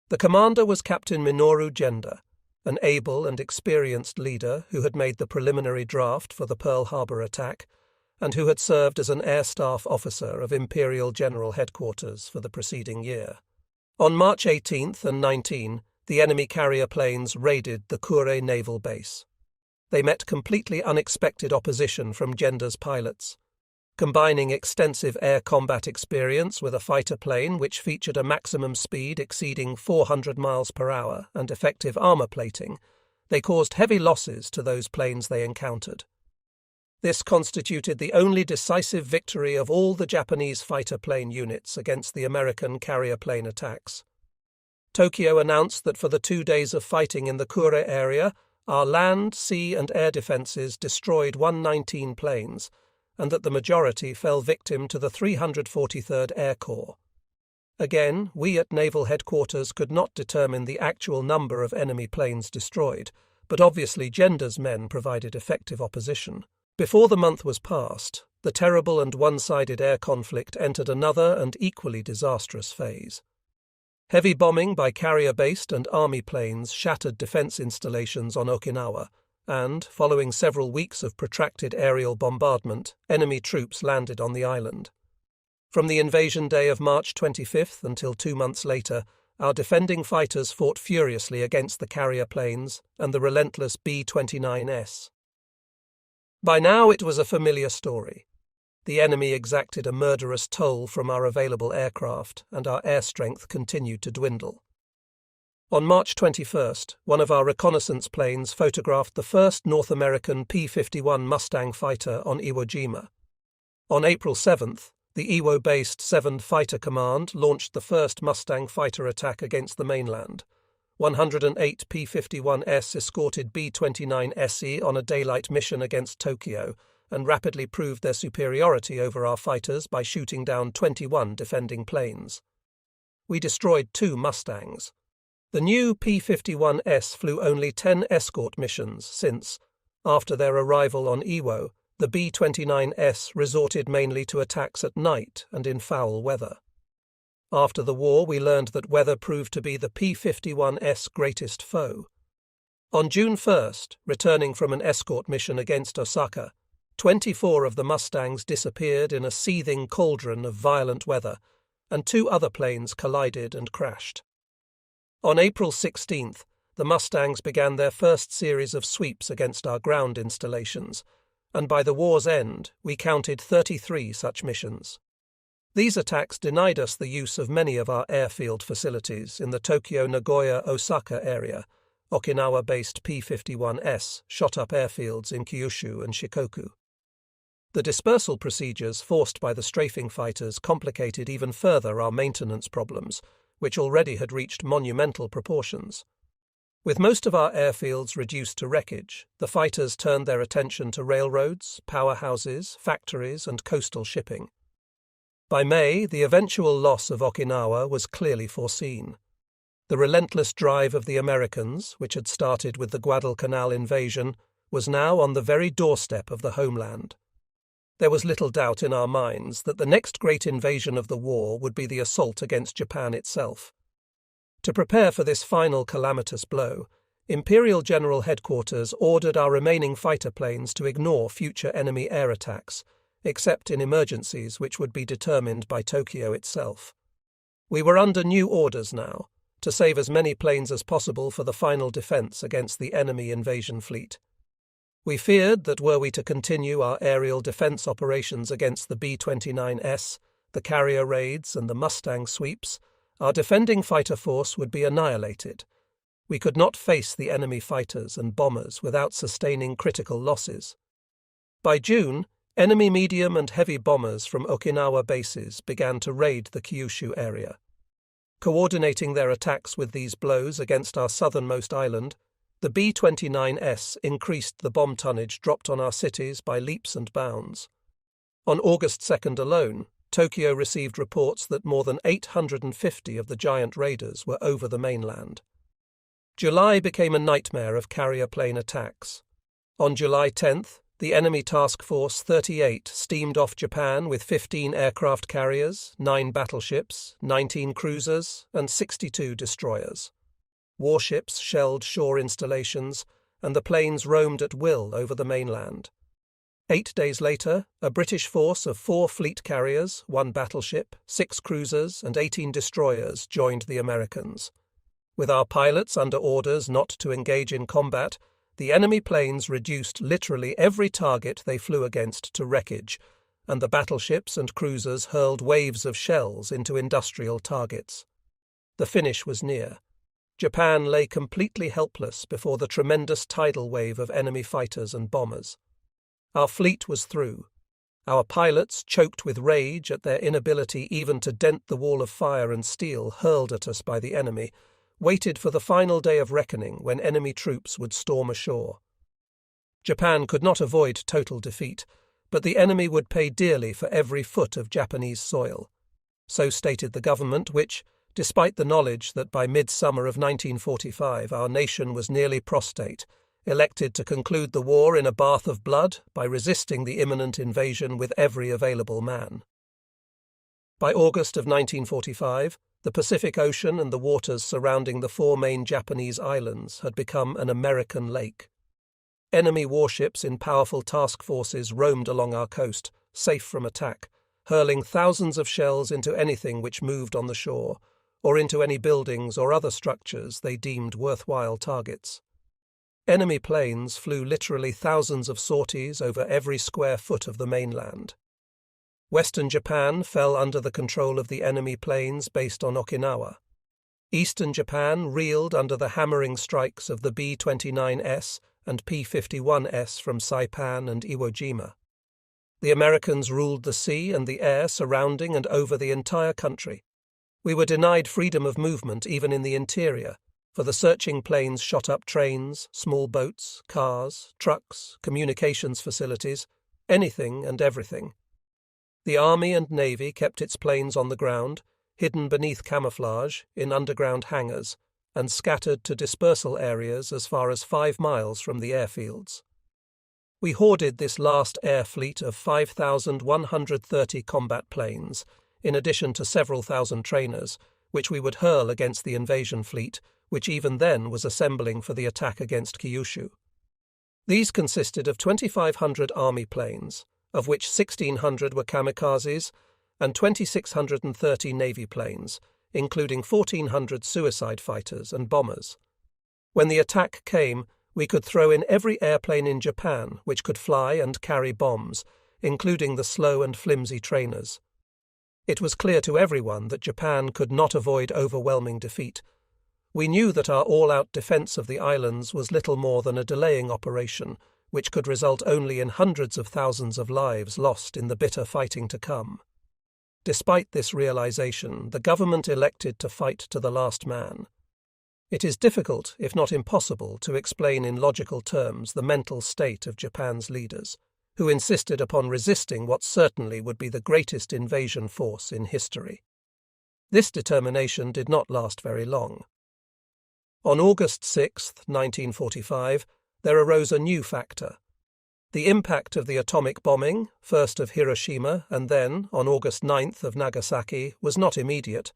The commander was Captain Minoru Genda, an able and experienced leader who had made the preliminary draft for the Pearl Harbor attack and who had served as an Air Staff officer of Imperial General Headquarters for the preceding year. On March 18th and 19, the enemy carrier planes raided the Kure Naval Base. They met completely unexpected opposition from Genda's pilots. Combining extensive air combat experience with a fighter plane which featured a maximum speed exceeding 400 miles per hour and effective armor plating, they caused heavy losses to those planes they encountered. This constituted the only decisive victory of all the Japanese fighter plane units against the American carrier plane attacks. Tokyo announced that for the 2 days of fighting in the Kure area, our land, sea and air defenses destroyed 119 planes, and that the majority fell victim to the 343rd Air Corps. Again, we at Naval Headquarters could not determine the actual number of enemy planes destroyed, but obviously Genda's men provided effective opposition. Before the month was past, the terrible and one-sided air conflict entered another and equally disastrous phase. Heavy bombing by carrier-based and army planes shattered defense installations on Okinawa, and, following several weeks of protracted aerial bombardment, enemy troops landed on the island. From the invasion day of March 25th until 2 months later, our defending fighters fought furiously against the carrier planes and the relentless B-29S. By now it was a familiar story. The enemy exacted a murderous toll from our available aircraft, and our air strength continued to dwindle. On March 21st, one of our reconnaissance planes photographed the first North American P-51 Mustang fighter on Iwo Jima. On April 7th, the Iwo-based 7th Fighter Command launched the first Mustang fighter attack against the mainland. 108 P-51S escorted B-29SE on a daylight mission against Tokyo and rapidly proved their superiority over our fighters by shooting down 21 defending planes. We destroyed 2 Mustangs. The new P-51S flew only 10 escort missions since, after their arrival on Iwo, the B-29S resorted mainly to attacks at night and in foul weather. After the war, we learned that weather proved to be the P-51S greatest foe. On June 1st, returning from an escort mission against Osaka, 24 of the Mustangs disappeared in a seething cauldron of violent weather, and 2 other planes collided and crashed. On April 16th, the Mustangs began their first series of sweeps against our ground installations, and by the war's end, we counted 33 such missions. These attacks denied us the use of many of our airfield facilities in the Tokyo-Nagoya-Osaka area. Okinawa-based P-51S shot up airfields in Kyushu and Shikoku. The dispersal procedures forced by the strafing fighters complicated even further our maintenance problems, which already had reached monumental proportions. With most of our airfields reduced to wreckage, the fighters turned their attention to railroads, powerhouses, factories, and coastal shipping. By May, the eventual loss of Okinawa was clearly foreseen. The relentless drive of the Americans, which had started with the Guadalcanal invasion, was now on the very doorstep of the homeland. There was little doubt in our minds that the next great invasion of the war would be the assault against Japan itself. To prepare for this final calamitous blow, Imperial General Headquarters ordered our remaining fighter planes to ignore future enemy air attacks, except in emergencies which would be determined by Tokyo itself. We were under new orders now, to save as many planes as possible for the final defense against the enemy invasion fleet. We feared that were we to continue our aerial defense operations against the B-29S, the carrier raids and the Mustang sweeps, our defending fighter force would be annihilated. We could not face the enemy fighters and bombers without sustaining critical losses. By June, enemy medium and heavy bombers from Okinawa bases began to raid the Kyushu area. Coordinating their attacks with these blows against our southernmost island, the B-29S increased the bomb tonnage dropped on our cities by leaps and bounds. On August 2nd alone, Tokyo received reports that more than 850 of the giant raiders were over the mainland. July became a nightmare of carrier plane attacks. On July 10th, the enemy Task Force 38 steamed off Japan with 15 aircraft carriers, 9 battleships, 19 cruisers, and 62 destroyers. Warships shelled shore installations, and the planes roamed at will over the mainland. 8 days later, a British force of 4 fleet carriers, 1 battleship, 6 cruisers, and 18 destroyers joined the Americans. With our pilots under orders not to engage in combat, the enemy planes reduced literally every target they flew against to wreckage, and the battleships and cruisers hurled waves of shells into industrial targets. The finish was near. Japan lay completely helpless before the tremendous tidal wave of enemy fighters and bombers. Our fleet was through. Our pilots, choked with rage at their inability even to dent the wall of fire and steel hurled at us by the enemy, waited for the final day of reckoning when enemy troops would storm ashore. Japan could not avoid total defeat, but the enemy would pay dearly for every foot of Japanese soil. So stated the government which, despite the knowledge that by midsummer of 1945 our nation was nearly prostrate, elected to conclude the war in a bath of blood by resisting the imminent invasion with every available man. By August of 1945, the Pacific Ocean and the waters surrounding the 4 main Japanese islands had become an American lake. Enemy warships in powerful task forces roamed along our coast, safe from attack, hurling thousands of shells into anything which moved on the shore, or into any buildings or other structures they deemed worthwhile targets. Enemy planes flew literally thousands of sorties over every square foot of the mainland. Western Japan fell under the control of the enemy planes based on Okinawa. Eastern Japan reeled under the hammering strikes of the B-29S and P-51S from Saipan and Iwo Jima. The Americans ruled the sea and the air surrounding and over the entire country. We were denied freedom of movement even in the interior, for the searching planes shot up trains, small boats, cars, trucks, communications facilities, anything and everything. The Army and Navy kept its planes on the ground, hidden beneath camouflage, in underground hangars, and scattered to dispersal areas as far as 5 miles from the airfields. We hoarded this last air fleet of 5,130 combat planes, in addition to several thousand trainers, which we would hurl against the invasion fleet, which even then was assembling for the attack against Kyushu. These consisted of 2,500 Army planes, of which 1,600 were kamikazes, and 2,630 Navy planes, including 1,400 suicide fighters and bombers. When the attack came, we could throw in every airplane in Japan which could fly and carry bombs, including the slow and flimsy trainers. It was clear to everyone that Japan could not avoid overwhelming defeat. We knew that our all-out defense of the islands was little more than a delaying operation, which could result only in hundreds of thousands of lives lost in the bitter fighting to come. Despite this realization, the government elected to fight to the last man. It is difficult, if not impossible, to explain in logical terms the mental state of Japan's leaders, who insisted upon resisting what certainly would be the greatest invasion force in history. This determination did not last very long. On August 6, 1945, there arose a new factor. The impact of the atomic bombing, first of Hiroshima and then, on August 9th, of Nagasaki, was not immediate,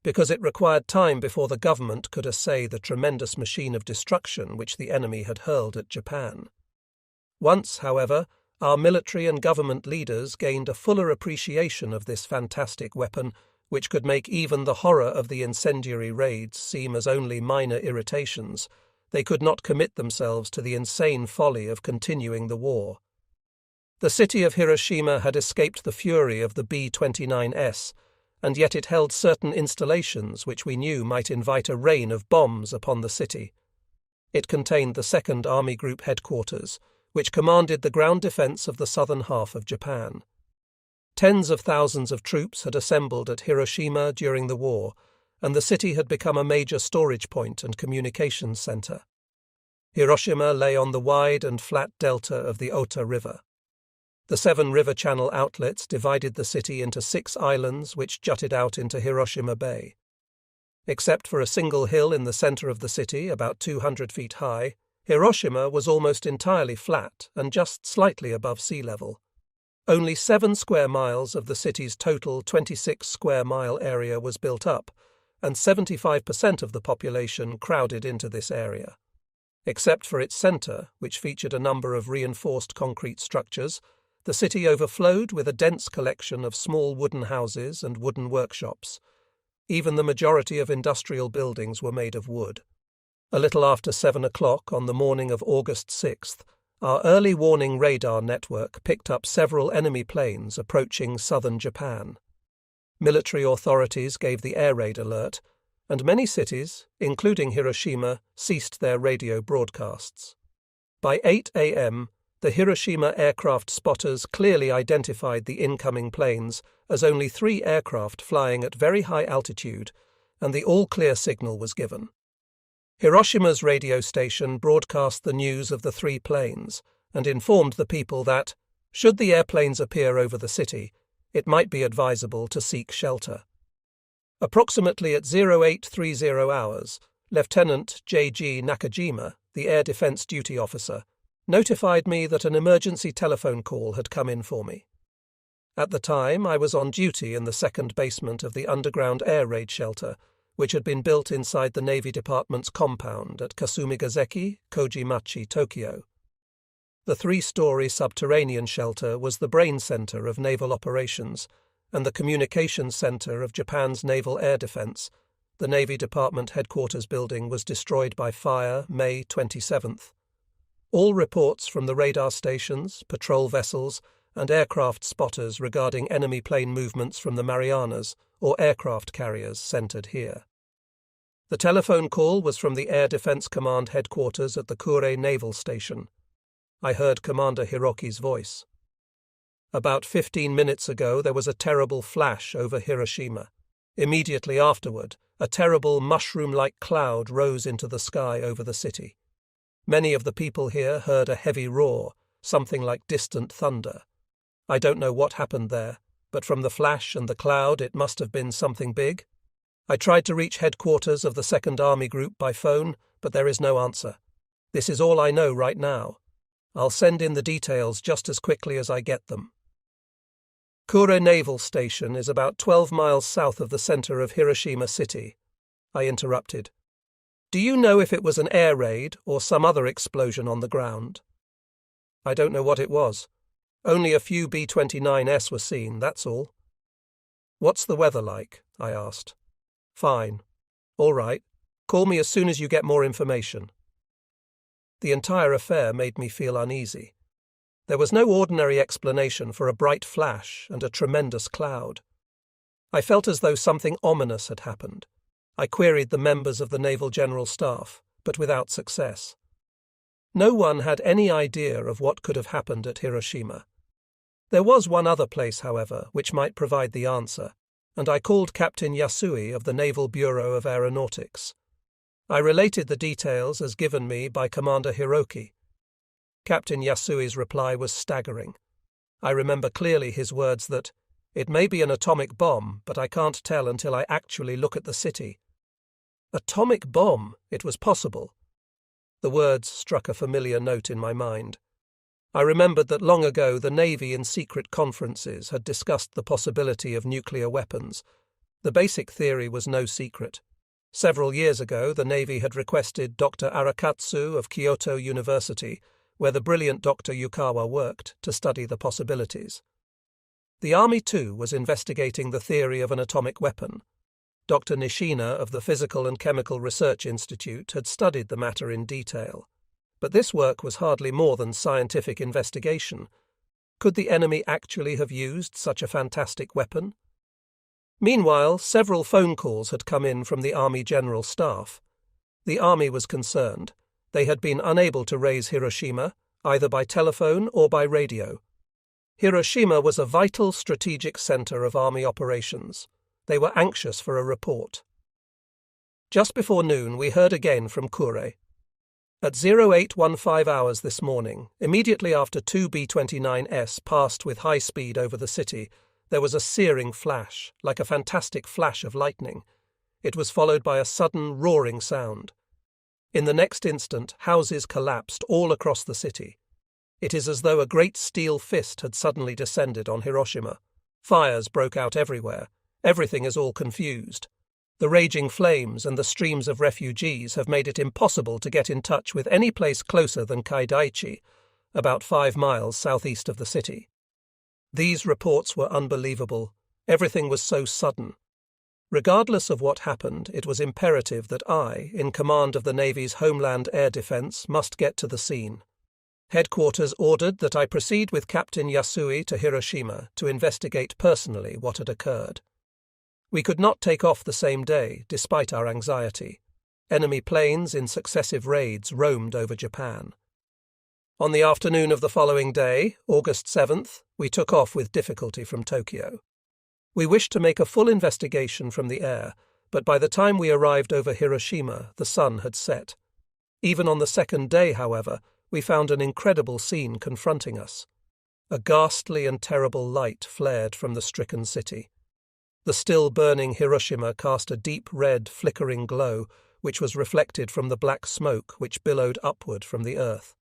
because it required time before the government could assay the tremendous machine of destruction which the enemy had hurled at Japan. Once, however, our military and government leaders gained a fuller appreciation of this fantastic weapon, which could make even the horror of the incendiary raids seem as only minor irritations, they could not commit themselves to the insane folly of continuing the war. The city of Hiroshima had escaped the fury of the B-29S, and yet it held certain installations which we knew might invite a rain of bombs upon the city. It contained the 2nd Army Group headquarters, which commanded the ground defense of the southern half of Japan. Tens of thousands of troops had assembled at Hiroshima during the war, and the city had become a major storage point and communications center. Hiroshima lay on the wide and flat delta of the Ota River. The 7 river channel outlets divided the city into 6 islands which jutted out into Hiroshima Bay. Except for a single hill in the center of the city, about 200 feet high, Hiroshima was almost entirely flat and just slightly above sea level. Only 7 square miles of the city's total 26 square mile area was built up, and 75% of the population crowded into this area. Except for its center, which featured a number of reinforced concrete structures, the city overflowed with a dense collection of small wooden houses and wooden workshops. Even the majority of industrial buildings were made of wood. A little after 7 o'clock on the morning of August 6th, our early warning radar network picked up several enemy planes approaching southern Japan. Military authorities gave the air raid alert, and many cities, including Hiroshima, ceased their radio broadcasts. By 8 a.m., the Hiroshima aircraft spotters clearly identified the incoming planes as only 3 aircraft flying at very high altitude, and the all-clear signal was given. Hiroshima's radio station broadcast the news of the 3 planes and informed the people that, should the airplanes appear over the city, it might be advisable to seek shelter. Approximately at 0830 hours, Lieutenant J.G. Nakajima, the air defense duty officer, notified me that an emergency telephone call had come in for me. At the time, I was on duty in the 2nd basement of the underground air raid shelter, which had been built inside the Navy Department's compound at Kasumigazeki, Kojimachi, Tokyo. The 3-story subterranean shelter was the brain center of naval operations and the communications center of Japan's naval air defense. The Navy Department headquarters building was destroyed by fire May 27th. All reports from the radar stations, patrol vessels, and aircraft spotters regarding enemy plane movements from the Marianas or aircraft carriers centered here. The telephone call was from the Air Defense Command headquarters at the Kure Naval Station. I heard Commander Hiroki's voice. About 15 minutes ago there was a terrible flash over Hiroshima. Immediately afterward, a terrible mushroom-like cloud rose into the sky over the city. Many of the people here heard a heavy roar, something like distant thunder. I don't know what happened there, but from the flash and the cloud it must have been something big. I tried to reach headquarters of the 2nd Army Group by phone, but there is no answer. This is all I know right now. I'll send in the details just as quickly as I get them. Kure Naval Station is about 12 miles south of the center of Hiroshima City. I interrupted. Do you know if it was an air raid or some other explosion on the ground? I don't know what it was. Only a few B-29S were seen, that's all. What's the weather like? I asked. Fine. All right. Call me as soon as you get more information. The entire affair made me feel uneasy. There was no ordinary explanation for a bright flash and a tremendous cloud. I felt as though something ominous had happened. I queried the members of the Naval General Staff, but without success. No one had any idea of what could have happened at Hiroshima. There was one other place, however, which might provide the answer, and I called Captain Yasui of the Naval Bureau of Aeronautics. I related the details as given me by Commander Hiroki. Captain Yasui's reply was staggering. I remember clearly his words that, "It may be an atomic bomb, but I can't tell until I actually look at the city." Atomic bomb! It was possible. The words struck a familiar note in my mind. I remembered that long ago the Navy in secret conferences had discussed the possibility of nuclear weapons. The basic theory was no secret. Several years ago the Navy had requested Dr. Arakatsu of Kyoto University, where the brilliant Dr. Yukawa worked, to study the possibilities. The Army, too, was investigating the theory of an atomic weapon. Dr. Nishina of the Physical and Chemical Research Institute had studied the matter in detail. But this work was hardly more than scientific investigation. Could the enemy actually have used such a fantastic weapon? Meanwhile, several phone calls had come in from the Army General Staff. The Army was concerned. They had been unable to raise Hiroshima, either by telephone or by radio. Hiroshima was a vital strategic center of Army operations. They were anxious for a report. Just before noon, we heard again from Kure. At 0815 hours this morning, immediately after two B-29s passed with high speed over the city, there was a searing flash, like a fantastic flash of lightning. It was followed by a sudden roaring sound. In the next instant, houses collapsed all across the city. It is as though a great steel fist had suddenly descended on Hiroshima. Fires broke out everywhere. Everything is all confused. The raging flames and the streams of refugees have made it impossible to get in touch with any place closer than Kaidaichi, about 5 miles southeast of the city. These reports were unbelievable. Everything was so sudden. Regardless of what happened, it was imperative that I, in command of the Navy's Homeland Air Defense, must get to the scene. Headquarters ordered that I proceed with Captain Yasui to Hiroshima to investigate personally what had occurred. We could not take off the same day, despite our anxiety. Enemy planes in successive raids roamed over Japan. On the afternoon of the following day, August 7th, we took off with difficulty from Tokyo. We wished to make a full investigation from the air, but by the time we arrived over Hiroshima, the sun had set. Even on the second day, however, we found an incredible scene confronting us. A ghastly and terrible light flared from the stricken city. The still-burning Hiroshima cast a deep red, flickering glow, which was reflected from the black smoke which billowed upward from the earth.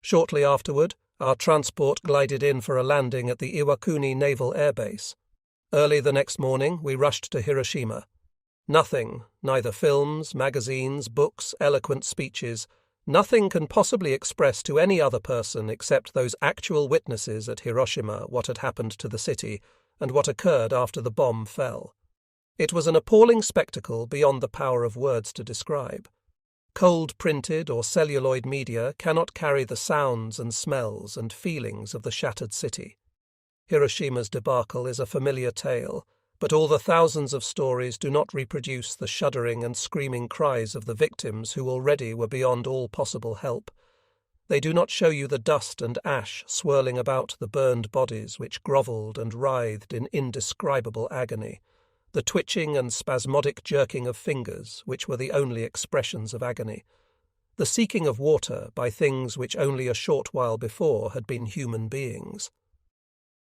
Shortly afterward, our transport glided in for a landing at the Iwakuni Naval Air Base. Early the next morning, we rushed to Hiroshima. Nothing, neither films, magazines, books, eloquent speeches, nothing can possibly express to any other person except those actual witnesses at Hiroshima what had happened to the city and what occurred after the bomb fell. It was an appalling spectacle beyond the power of words to describe. Cold printed or celluloid media cannot carry the sounds and smells and feelings of the shattered city. Hiroshima's debacle is a familiar tale, but all the thousands of stories do not reproduce the shuddering and screaming cries of the victims who already were beyond all possible help. They do not show you the dust and ash swirling about the burned bodies which grovelled and writhed in indescribable agony, the twitching and spasmodic jerking of fingers which were the only expressions of agony, the seeking of water by things which only a short while before had been human beings.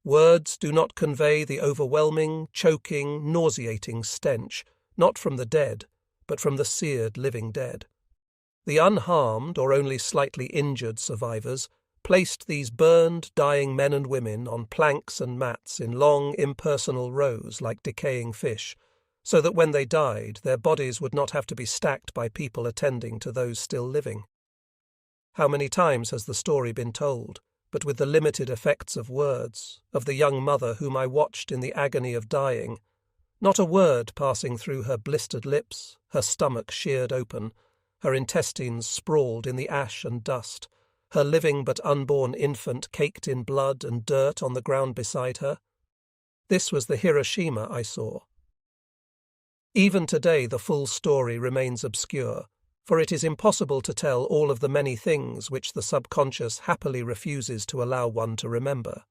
Words do not convey the overwhelming, choking, nauseating stench, not from the dead, but from the seared living dead. The unharmed or only slightly injured survivors placed these burned, dying men and women on planks and mats in long, impersonal rows like decaying fish, so that when they died, their bodies would not have to be stacked by people attending to those still living. How many times has the story been told, but with the limited effects of words, of the young mother whom I watched in the agony of dying, not a word passing through her blistered lips, her stomach sheared open, her intestines sprawled in the ash and dust, her living but unborn infant caked in blood and dirt on the ground beside her. This was the Hiroshima I saw. Even today the full story remains obscure, for it is impossible to tell all of the many things which the subconscious happily refuses to allow one to remember.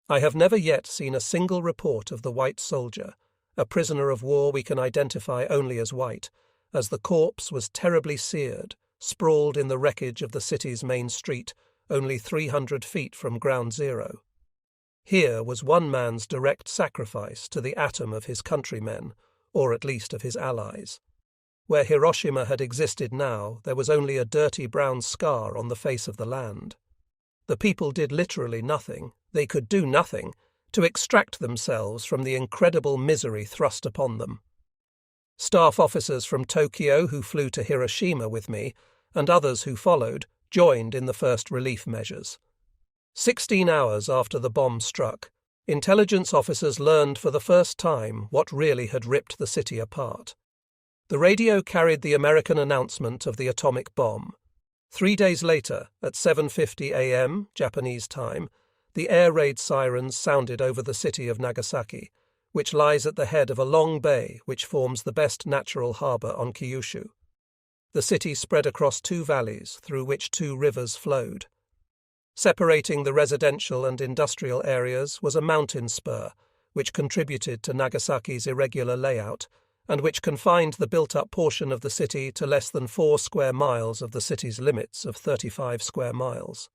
I have never yet seen a single report of the white soldier, a prisoner of war we can identify only as white, as the corpse was terribly seared, sprawled in the wreckage of the city's main street, only 300 feet from ground zero. Here was one man's direct sacrifice to the atom of his countrymen, or at least of his allies. Where Hiroshima had existed now, there was only a dirty brown scar on the face of the land. The people did literally nothing, they could do nothing, to extract themselves from the incredible misery thrust upon them. Staff officers from Tokyo who flew to Hiroshima with me, and others who followed, joined in the first relief measures. 16 hours after the bomb struck, intelligence officers learned for the first time what really had ripped the city apart. The radio carried the American announcement of the atomic bomb. 3 days later, at 7:50 a.m. Japanese time, the air raid sirens sounded over the city of Nagasaki, which lies at the head of a long bay which forms the best natural harbour on Kyushu. The city spread across 2 valleys through which 2 rivers flowed. Separating the residential and industrial areas was a mountain spur, which contributed to Nagasaki's irregular layout, and which confined the built-up portion of the city to less than 4 square miles of the city's limits of 35 square miles.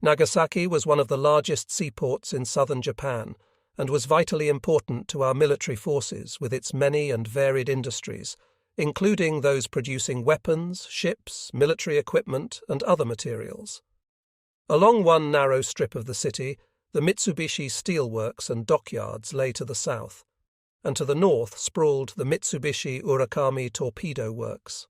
Nagasaki was one of the largest seaports in southern Japan, and was vitally important to our military forces with its many and varied industries, including those producing weapons, ships, military equipment, and other materials. Along one narrow strip of the city, the Mitsubishi steelworks and dockyards lay to the south, and to the north sprawled the Mitsubishi Urakami torpedo works.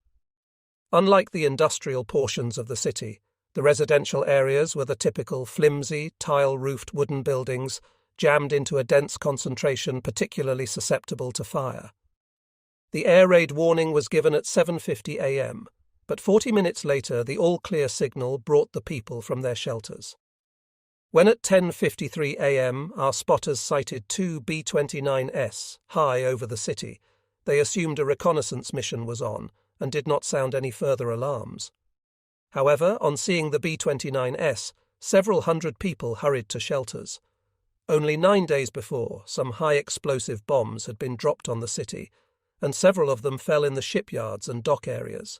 Unlike the industrial portions of the city, the residential areas were the typical flimsy, tile-roofed wooden buildings jammed into a dense concentration particularly susceptible to fire. The air raid warning was given at 7:50 a.m., but 40 minutes later the all-clear signal brought the people from their shelters. When at 10:53 a.m. our spotters sighted 2 B-29s high over the city, they assumed a reconnaissance mission was on and did not sound any further alarms. However, on seeing the B-29s, several hundred people hurried to shelters. Only 9 days before, some high-explosive bombs had been dropped on the city, and several of them fell in the shipyards and dock areas.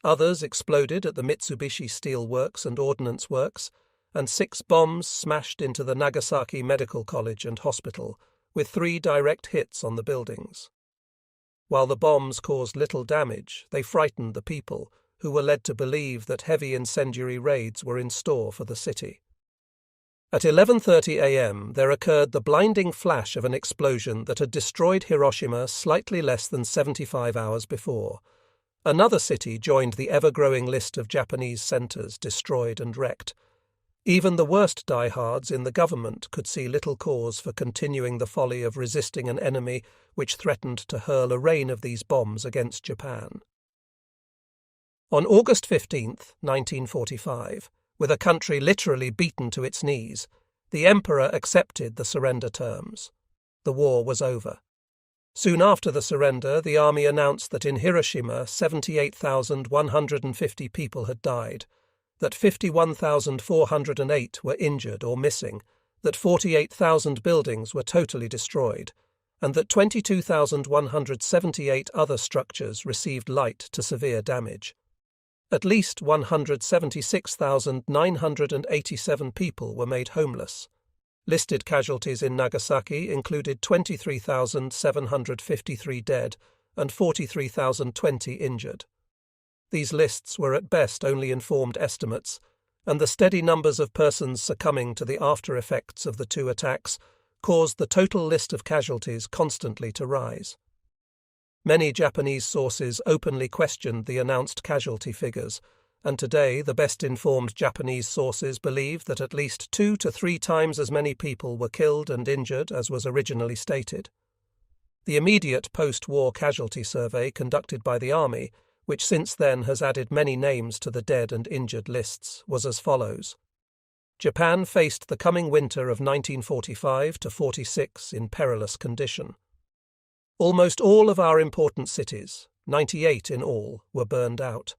Others exploded at the Mitsubishi Steel Works and Ordnance Works, and 6 bombs smashed into the Nagasaki Medical College and Hospital, with 3 direct hits on the buildings. While the bombs caused little damage, they frightened the people, who were led to believe that heavy incendiary raids were in store for the city. At 11:30 a.m. there occurred the blinding flash of an explosion that had destroyed Hiroshima slightly less than 75 hours before. Another city joined the ever-growing list of Japanese centres destroyed and wrecked. Even the worst diehards in the government could see little cause for continuing the folly of resisting an enemy which threatened to hurl a rain of these bombs against Japan. On August 15, 1945, with a country literally beaten to its knees, the Emperor accepted the surrender terms. The war was over. Soon after the surrender, the army announced that in Hiroshima 78,150 people had died, that 51,408 were injured or missing, that 48,000 buildings were totally destroyed, and that 22,178 other structures received light to severe damage. At least 176,987 people were made homeless. Listed casualties in Nagasaki included 23,753 dead and 43,020 injured. These lists were at best only informed estimates, and the steady numbers of persons succumbing to the after-effects of the 2 attacks caused the total list of casualties constantly to rise. Many Japanese sources openly questioned the announced casualty figures, and today the best-informed Japanese sources believe that at least 2 to 3 times as many people were killed and injured as was originally stated. The immediate post-war casualty survey conducted by the Army, which since then has added many names to the dead and injured lists, was as follows. Japan faced the coming winter of 1945 to 46 in perilous condition. Almost all of our important cities, 98 in all, were burned out.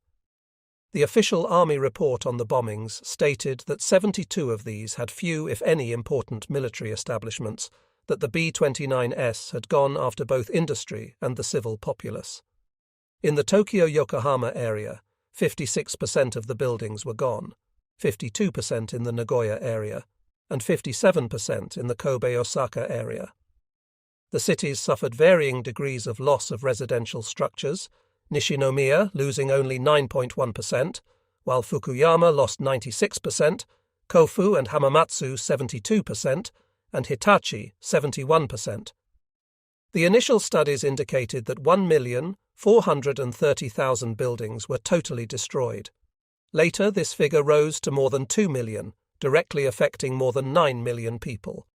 The official Army report on the bombings stated that 72 of these had few, if any, important military establishments, that the B-29s had gone after both industry and the civil populace. In the Tokyo-Yokohama area, 56% of the buildings were gone, 52% in the Nagoya area, and 57% in the Kobe-Osaka area. The cities suffered varying degrees of loss of residential structures, Nishinomiya losing only 9.1%, while Fukuyama lost 96%, Kofu and Hamamatsu 72%, and Hitachi 71%. The initial studies indicated that 1,430,000 buildings were totally destroyed. Later, this figure rose to more than 2 million, directly affecting more than 9 million people.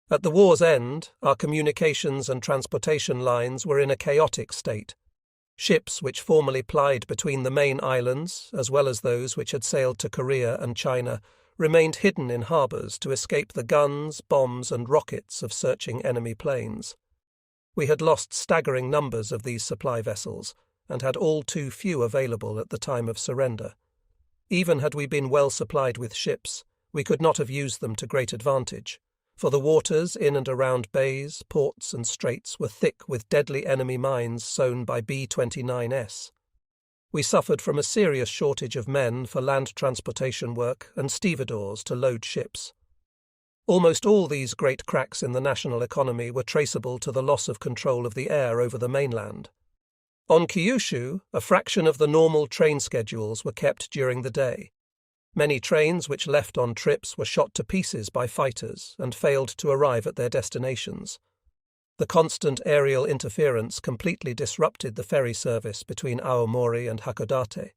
At the war's end, our communications and transportation lines were in a chaotic state. Ships which formerly plied between the main islands, as well as those which had sailed to Korea and China, remained hidden in harbours to escape the guns, bombs, and rockets of searching enemy planes. We had lost staggering numbers of these supply vessels, and had all too few available at the time of surrender. Even had we been well supplied with ships, we could not have used them to great advantage, for the waters in and around bays, ports, and straits were thick with deadly enemy mines sown by B-29s. We suffered from a serious shortage of men for land transportation work and stevedores to load ships. Almost all these great cracks in the national economy were traceable to the loss of control of the air over the mainland. On Kyushu, a fraction of the normal train schedules were kept during the day. Many trains which left on trips were shot to pieces by fighters and failed to arrive at their destinations. The constant aerial interference completely disrupted the ferry service between Aomori and Hakodate.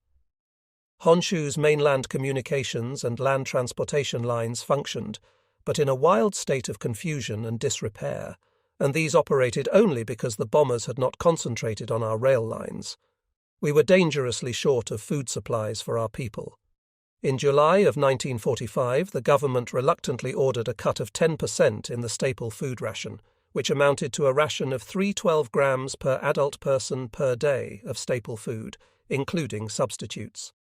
Honshu's mainland communications and land transportation lines functioned, but in a wild state of confusion and disrepair, and these operated only because the bombers had not concentrated on our rail lines. We were dangerously short of food supplies for our people. In July of 1945, the government reluctantly ordered a cut of 10% in the staple food ration, which amounted to a ration of 312 grams per adult person per day of staple food, including substitutes.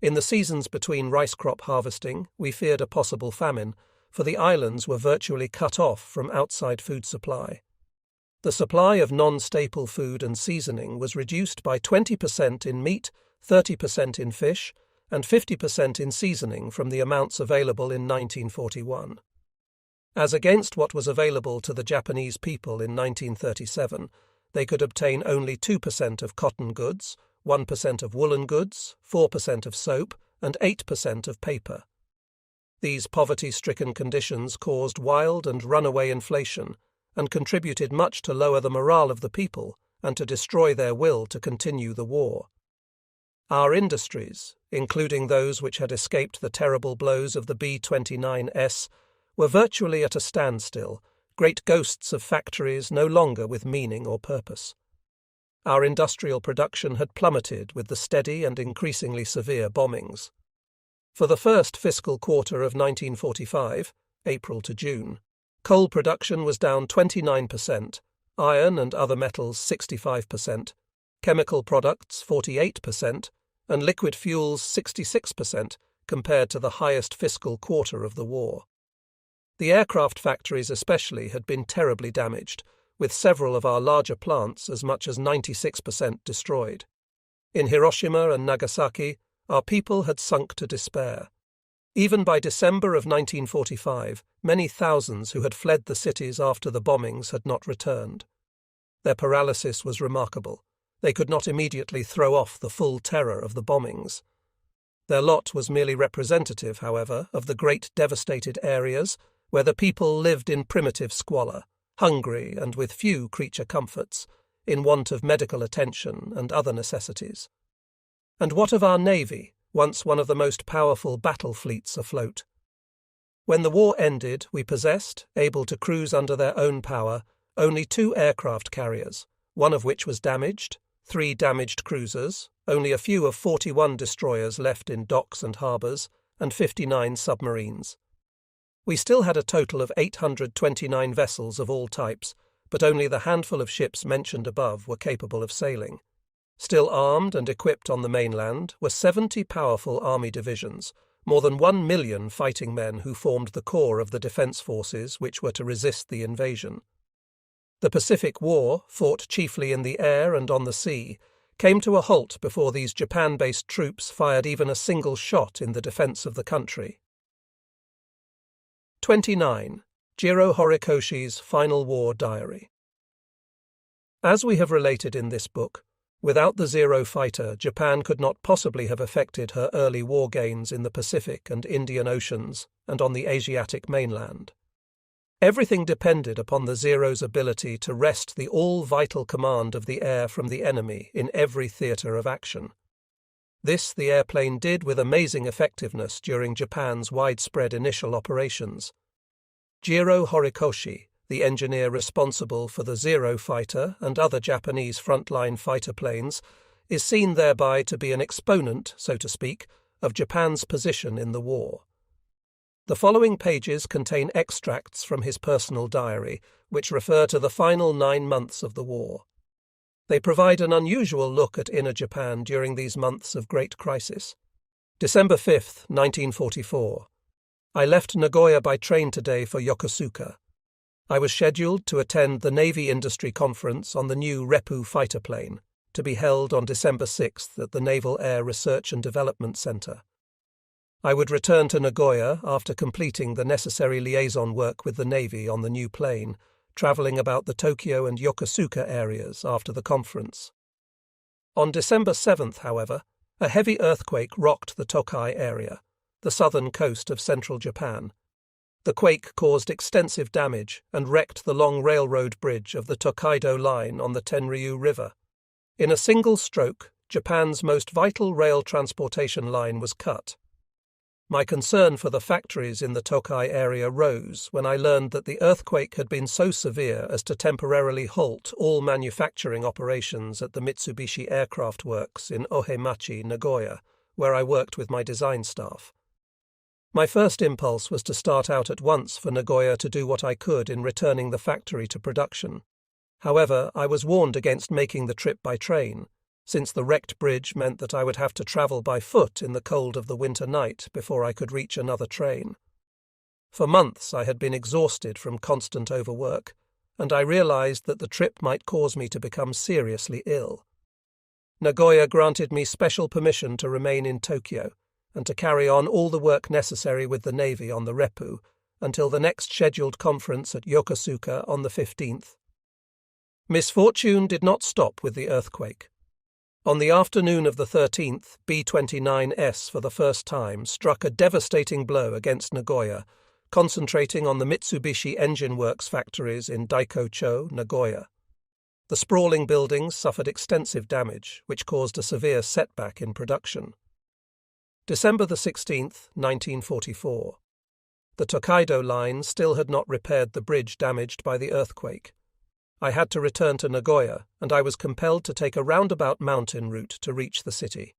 In the seasons between rice crop harvesting, we feared a possible famine, for the islands were virtually cut off from outside food supply. The supply of non-staple food and seasoning was reduced by 20% in meat, 30% in fish, and 50% in seasoning from the amounts available in 1941. As against what was available to the Japanese people in 1937, they could obtain only 2% of cotton goods, 1% of woolen goods, 4% of soap, and 8% of paper. These poverty-stricken conditions caused wild and runaway inflation and contributed much to lower the morale of the people and to destroy their will to continue the war. Our industries, including those which had escaped the terrible blows of the B-29s, were virtually at a standstill, great ghosts of factories no longer with meaning or purpose. Our industrial production had plummeted with the steady and increasingly severe bombings. For the first fiscal quarter of 1945, April to June, coal production was down 29%, iron and other metals 65%, chemical products 48%, and liquid fuels 66% compared to the highest fiscal quarter of the war. The aircraft factories especially had been terribly damaged, with several of our larger plants as much as 96% destroyed. In Hiroshima and Nagasaki, our people had sunk to despair. Even by December of 1945, many thousands who had fled the cities after the bombings had not returned. Their paralysis was remarkable. They could not immediately throw off the full terror of the bombings. Their lot was merely representative, however, of the great devastated areas where the people lived in primitive squalor, hungry and with few creature comforts, in want of medical attention and other necessities. And what of our navy, once one of the most powerful battle fleets afloat? When the war ended, we possessed, able to cruise under their own power, only 2 aircraft carriers, one of which was damaged, 3 damaged cruisers, only a few of 41 destroyers left in docks and harbours, and 59 submarines. We still had a total of 829 vessels of all types, but only the handful of ships mentioned above were capable of sailing. Still armed and equipped on the mainland were 70 powerful army divisions, more than 1 million fighting men who formed the core of the defence forces which were to resist the invasion. The Pacific War, fought chiefly in the air and on the sea, came to a halt before these Japan-based troops fired even a single shot in the defense of the country. 29. Jiro Horikoshi's Final War Diary. As we have related in this book, without the Zero fighter, Japan could not possibly have effected her early war gains in the Pacific and Indian Oceans and on the Asiatic mainland. Everything depended upon the Zero's ability to wrest the all-vital command of the air from the enemy in every theatre of action. This the airplane did with amazing effectiveness during Japan's widespread initial operations. Jiro Horikoshi, the engineer responsible for the Zero fighter and other Japanese frontline fighter planes, is seen thereby to be an exponent, so to speak, of Japan's position in the war. The following pages contain extracts from his personal diary, which refer to the final 9 months of the war. They provide an unusual look at inner Japan during these months of great crisis. December 5, 1944. I left Nagoya by train today for Yokosuka. I was scheduled to attend the Navy Industry Conference on the new Reppu fighter plane, to be held on December 6th at the Naval Air Research and Development Center. I would return to Nagoya after completing the necessary liaison work with the Navy on the new plane, traveling about the Tokyo and Yokosuka areas after the conference. On December 7th, however, a heavy earthquake rocked the Tokai area, the southern coast of central Japan. The quake caused extensive damage and wrecked the long railroad bridge of the Tokaido Line on the Tenryu River. In a single stroke, Japan's most vital rail transportation line was cut. My concern for the factories in the Tokai area rose when I learned that the earthquake had been so severe as to temporarily halt all manufacturing operations at the Mitsubishi Aircraft Works in Ohemachi, Nagoya, where I worked with my design staff. My first impulse was to start out at once for Nagoya to do what I could in returning the factory to production. However, I was warned against making the trip by train, since the wrecked bridge meant that I would have to travel by foot in the cold of the winter night before I could reach another train. For months I had been exhausted from constant overwork, and I realized that the trip might cause me to become seriously ill. Nagoya granted me special permission to remain in Tokyo and to carry on all the work necessary with the Navy on the Reppu until the next scheduled conference at Yokosuka on the 15th. Misfortune did not stop with the earthquake. On the afternoon of the 13th, B-29S for the first time struck a devastating blow against Nagoya, concentrating on the Mitsubishi Engine Works factories in Daikocho, Nagoya. The sprawling buildings suffered extensive damage, which caused a severe setback in production. December the 16th, 1944. The Tokaido Line still had not repaired the bridge damaged by the earthquake. I had to return to Nagoya, and I was compelled to take a roundabout mountain route to reach the city.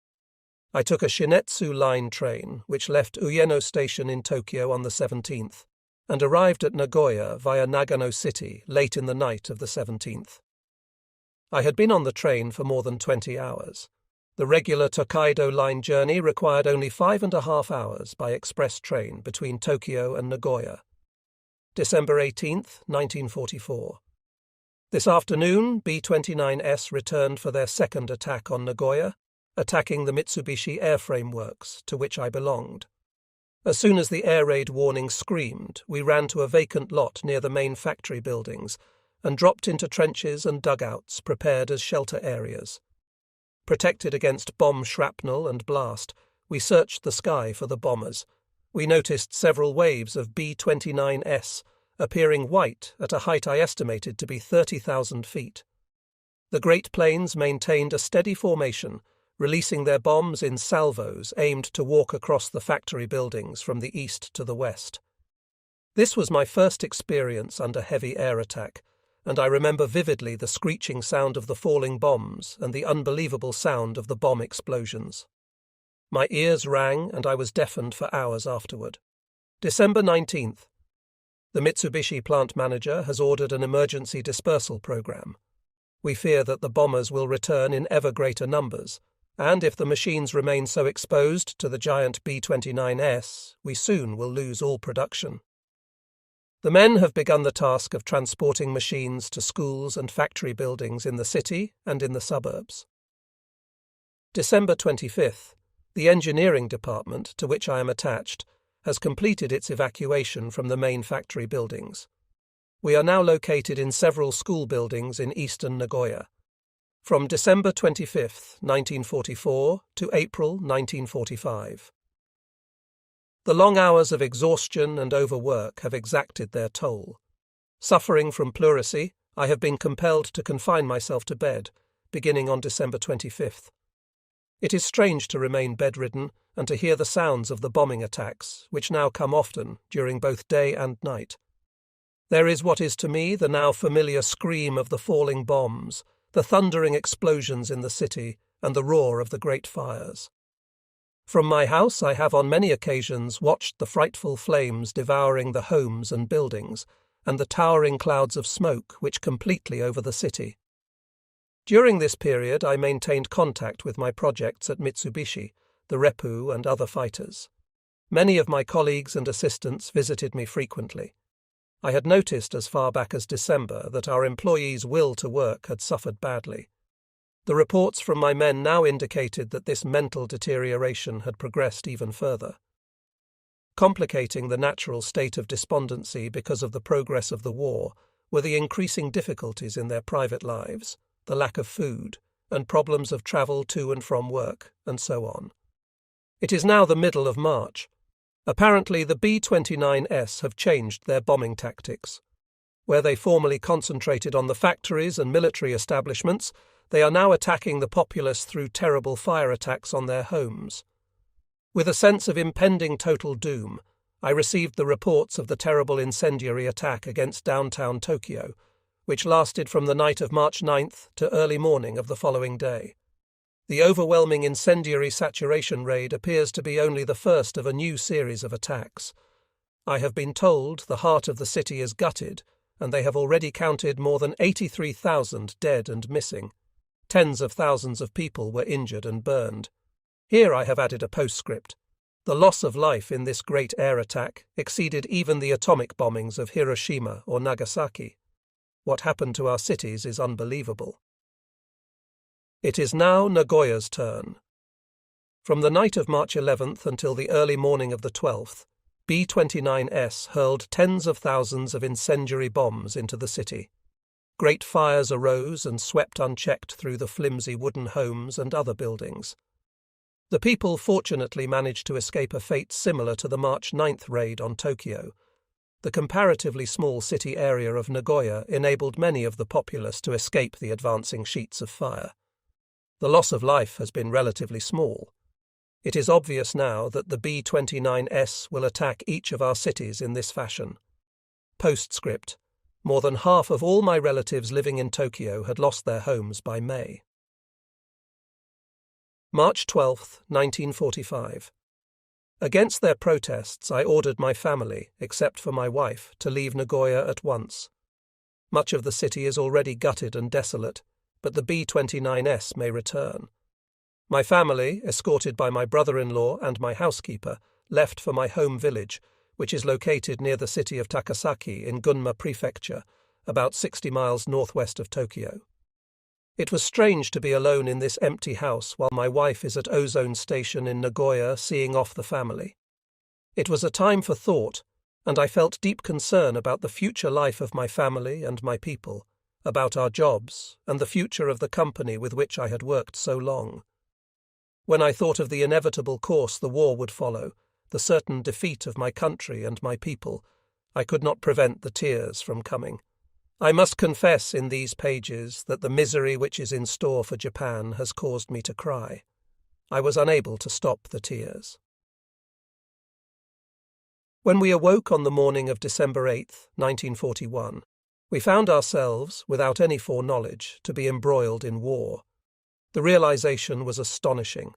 I took a Shinetsu Line train, which left Ueno Station in Tokyo on the 17th, and arrived at Nagoya via Nagano City late in the night of the 17th. I had been on the train for more than 20 hours. The regular Tokaido Line journey required only 5.5 hours by express train between Tokyo and Nagoya. December 18th, 1944. This afternoon, B-29S returned for their second attack on Nagoya, attacking the Mitsubishi Airframe Works, to which I belonged. As soon as the air raid warning screamed, we ran to a vacant lot near the main factory buildings and dropped into trenches and dugouts prepared as shelter areas. Protected against bomb shrapnel and blast, we searched the sky for the bombers. We noticed several waves of B-29S, appearing white at a height I estimated to be 30,000 feet. The great planes maintained a steady formation, releasing their bombs in salvos aimed to walk across the factory buildings from the east to the west. This was my first experience under heavy air attack, and I remember vividly the screeching sound of the falling bombs and the unbelievable sound of the bomb explosions. My ears rang and I was deafened for hours afterward. December 19th. The Mitsubishi plant manager has ordered an emergency dispersal program. We fear that the bombers will return in ever greater numbers, and if the machines remain so exposed to the giant B-29S, we soon will lose all production. The men have begun the task of transporting machines to schools and factory buildings in the city and in the suburbs. December 25th. The engineering department, to which I am attached, has completed its evacuation from the main factory buildings. We are now located in several school buildings in eastern Nagoya. From December 25th, 1944 to April 1945. The long hours of exhaustion and overwork have exacted their toll. Suffering from pleurisy, I have been compelled to confine myself to bed, beginning on December 25th. It is strange to remain bedridden and to hear the sounds of the bombing attacks, which now come often during both day and night. There is what is to me the now familiar scream of the falling bombs, the thundering explosions in the city, and the roar of the great fires. From my house I have on many occasions watched the frightful flames devouring the homes and buildings, and the towering clouds of smoke which completely over the city. During this period I maintained contact with my projects at Mitsubishi, the Repu and other fighters. Many of my colleagues and assistants visited me frequently. I had noticed as far back as December that our employees' will to work had suffered badly. The reports from my men now indicated that this mental deterioration had progressed even further. Complicating the natural state of despondency because of the progress of the war were the increasing difficulties in their private lives, the lack of food, and problems of travel to and from work, and so on. It is now the middle of March. Apparently the B-29s have changed their bombing tactics. Where they formerly concentrated on the factories and military establishments, they are now attacking the populace through terrible fire attacks on their homes. With a sense of impending total doom, I received the reports of the terrible incendiary attack against downtown Tokyo, which lasted from the night of March 9th to early morning of the following day. The overwhelming incendiary saturation raid appears to be only the first of a new series of attacks. I have been told the heart of the city is gutted, and they have already counted more than 83,000 dead and missing. Tens of thousands of people were injured and burned. Here I have added a postscript. The loss of life in this great air attack exceeded even the atomic bombings of Hiroshima or Nagasaki. What happened to our cities is unbelievable. It is now Nagoya's turn. From the night of March 11th until the early morning of the 12th, B-29s hurled tens of thousands of incendiary bombs into the city. Great fires arose and swept unchecked through the flimsy wooden homes and other buildings. The people fortunately managed to escape a fate similar to the March 9th raid on Tokyo. The comparatively small city area of Nagoya enabled many of the populace to escape the advancing sheets of fire. The loss of life has been relatively small. It is obvious now that the B-29s will attack each of our cities in this fashion. Postscript. More than half of all my relatives living in Tokyo had lost their homes by May. March 12, 1945. Against their protests, I ordered my family, except for my wife, to leave Nagoya at once. Much of the city is already gutted and desolate, but the B-29s may return. My family, escorted by my brother-in-law and my housekeeper, left for my home village, which is located near the city of Takasaki in Gunma Prefecture, about 60 miles northwest of Tokyo. It was strange to be alone in this empty house while my wife is at Ozone Station in Nagoya seeing off the family. It was a time for thought, and I felt deep concern about the future life of my family and my people, about our jobs, and the future of the company with which I had worked so long. When I thought of the inevitable course the war would follow, the certain defeat of my country and my people, I could not prevent the tears from coming. I must confess in these pages that the misery which is in store for Japan has caused me to cry. I was unable to stop the tears. When we awoke on the morning of December 8, 1941, we found ourselves, without any foreknowledge, to be embroiled in war. The realization was astonishing.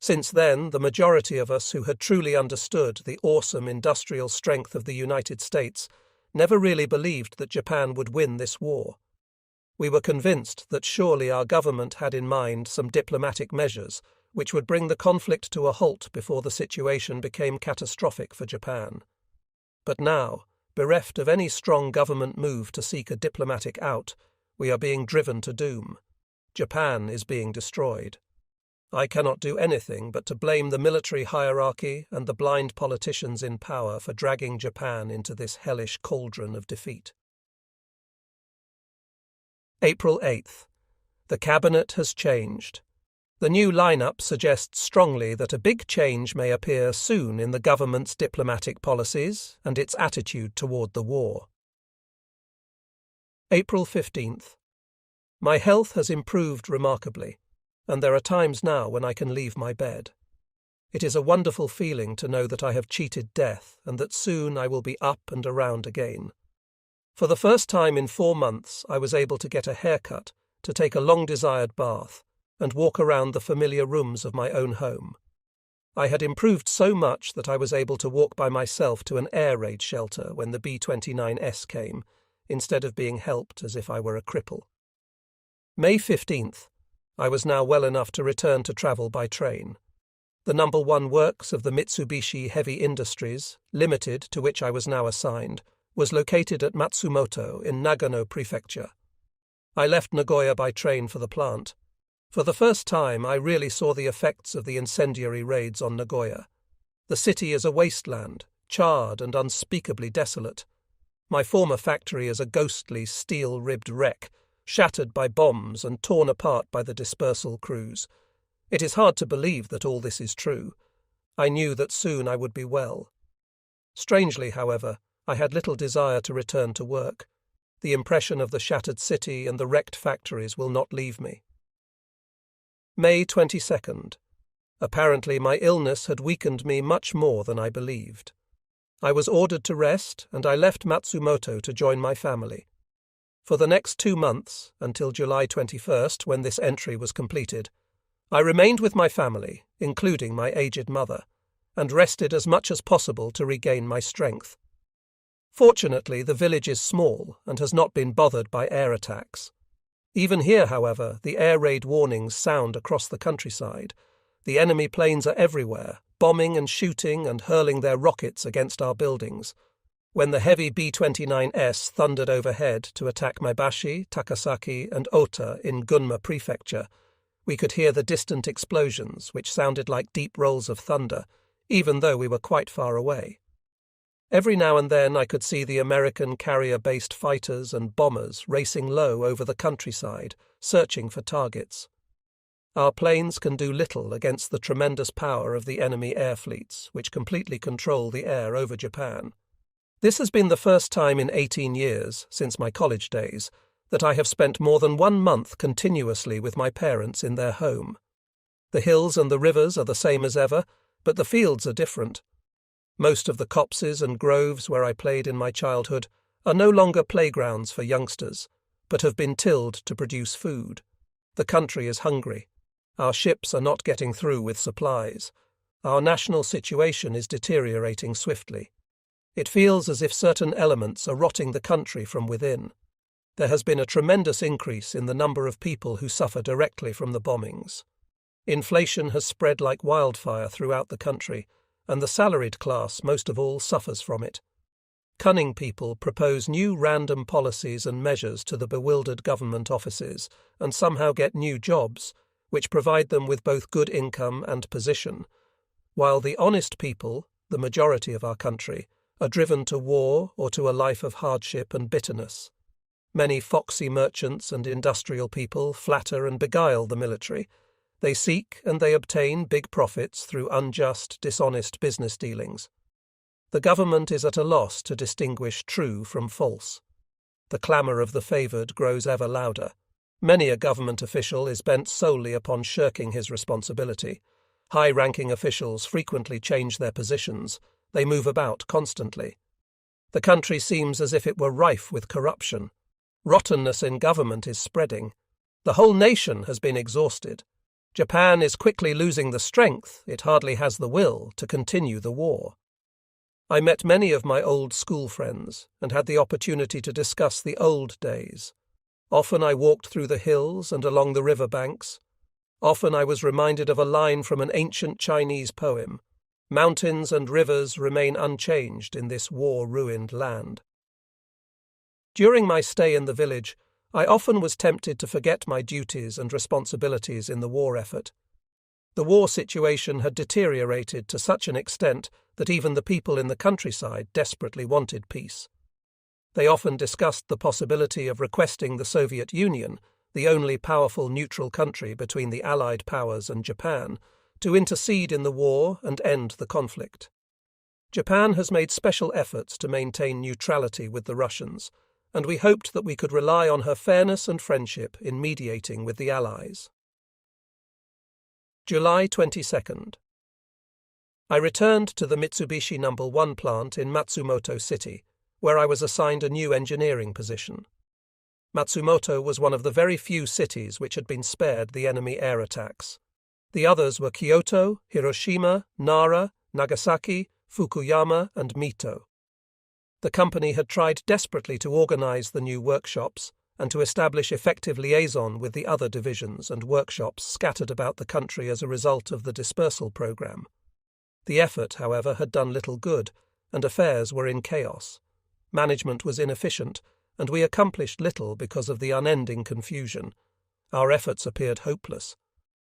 Since then, the majority of us who had truly understood the awesome industrial strength of the United States never really believed that Japan would win this war. We were convinced that surely our government had in mind some diplomatic measures which would bring the conflict to a halt before the situation became catastrophic for Japan. But now, bereft of any strong government move to seek a diplomatic out, we are being driven to doom. Japan is being destroyed. I cannot do anything but to blame the military hierarchy and the blind politicians in power for dragging Japan into this hellish cauldron of defeat. April 8th. The cabinet has changed. The new lineup suggests strongly that a big change may appear soon in the government's diplomatic policies and its attitude toward the war. April 15th. My health has improved remarkably, and there are times now when I can leave my bed. It is a wonderful feeling to know that I have cheated death and that soon I will be up and around again. For the first time in 4 months, I was able to get a haircut, to take a long-desired bath, and walk around the familiar rooms of my own home. I had improved so much that I was able to walk by myself to an air raid shelter when the B-29S came, instead of being helped as if I were a cripple. May 15th. I was now well enough to return to travel by train. The No. 1 works of the Mitsubishi Heavy Industries, Limited, to which I was now assigned, was located at Matsumoto in Nagano Prefecture. I left Nagoya by train for the plant. For the first time, I really saw the effects of the incendiary raids on Nagoya. The city is a wasteland, charred and unspeakably desolate. My former factory is a ghostly, steel-ribbed wreck, shattered by bombs and torn apart by the dispersal crews. It is hard to believe that all this is true. I knew that soon I would be well. Strangely, however, I had little desire to return to work. The impression of the shattered city and the wrecked factories will not leave me. May 22nd. Apparently my illness had weakened me much more than I believed. I was ordered to rest, and I left Matsumoto to join my family. For the next 2 months, until July 21st, when this entry was completed, I remained with my family, including my aged mother, and rested as much as possible to regain my strength. Fortunately, the village is small and has not been bothered by air attacks. Even here, however, the air raid warnings sound across the countryside. The enemy planes are everywhere, bombing and shooting and hurling their rockets against our buildings. When the heavy B-29S thundered overhead to attack Maebashi, Takasaki, and Ota in Gunma Prefecture, we could hear the distant explosions, which sounded like deep rolls of thunder, even though we were quite far away. Every now and then I could see the American carrier-based fighters and bombers racing low over the countryside, searching for targets. Our planes can do little against the tremendous power of the enemy air fleets, which completely control the air over Japan. This has been the first time in 18 years, since my college days, that I have spent more than 1 month continuously with my parents in their home. The hills and the rivers are the same as ever, but the fields are different. Most of the copses and groves where I played in my childhood are no longer playgrounds for youngsters, but have been tilled to produce food. The country is hungry. Our ships are not getting through with supplies. Our national situation is deteriorating swiftly. It feels as if certain elements are rotting the country from within. There has been a tremendous increase in the number of people who suffer directly from the bombings. Inflation has spread like wildfire throughout the country, and the salaried class most of all suffers from it. Cunning people propose new random policies and measures to the bewildered government offices and somehow get new jobs, which provide them with both good income and position, while the honest people, the majority of our country, are driven to war or to a life of hardship and bitterness. Many foxy merchants and industrial people flatter and beguile the military. They seek and they obtain big profits through unjust, dishonest business dealings. The government is at a loss to distinguish true from false. The clamour of the favoured grows ever louder. Many a government official is bent solely upon shirking his responsibility. High-ranking officials frequently change their positions. They move about constantly. The country seems as if it were rife with corruption. Rottenness in government is spreading. The whole nation has been exhausted. Japan is quickly losing the strength, it hardly has the will, to continue the war. I met many of my old school friends and had the opportunity to discuss the old days. Often I walked through the hills and along the river banks. Often I was reminded of a line from an ancient Chinese poem. Mountains and rivers remain unchanged in this war-ruined land. During my stay in the village, I often was tempted to forget my duties and responsibilities in the war effort. The war situation had deteriorated to such an extent that even the people in the countryside desperately wanted peace. They often discussed the possibility of requesting the Soviet Union, the only powerful neutral country between the Allied powers and Japan, to intercede in the war and end the conflict. Japan has made special efforts to maintain neutrality with the Russians, and we hoped that we could rely on her fairness and friendship in mediating with the Allies. July 22nd. I returned to the Mitsubishi No. 1 plant in Matsumoto City, where I was assigned a new engineering position. Matsumoto was one of the very few cities which had been spared the enemy air attacks. The others were Kyoto, Hiroshima, Nara, Nagasaki, Fukuyama, and Mito. The company had tried desperately to organize the new workshops and to establish effective liaison with the other divisions and workshops scattered about the country as a result of the dispersal program. The effort, however, had done little good, and affairs were in chaos. Management was inefficient, and we accomplished little because of the unending confusion. Our efforts appeared hopeless.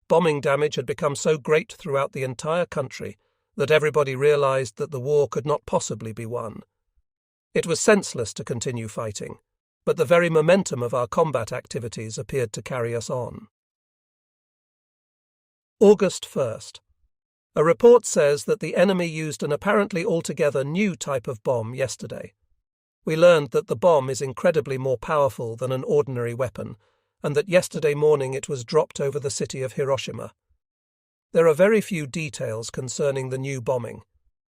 Bombing damage had become so great throughout the entire country that everybody realized that the war could not possibly be won. It was senseless to continue fighting, but the very momentum of our combat activities appeared to carry us on. August 1st. A report says that the enemy used an apparently altogether new type of bomb yesterday. We learned that the bomb is incredibly more powerful than an ordinary weapon, and that yesterday morning it was dropped over the city of Hiroshima. There are very few details concerning the new bombing,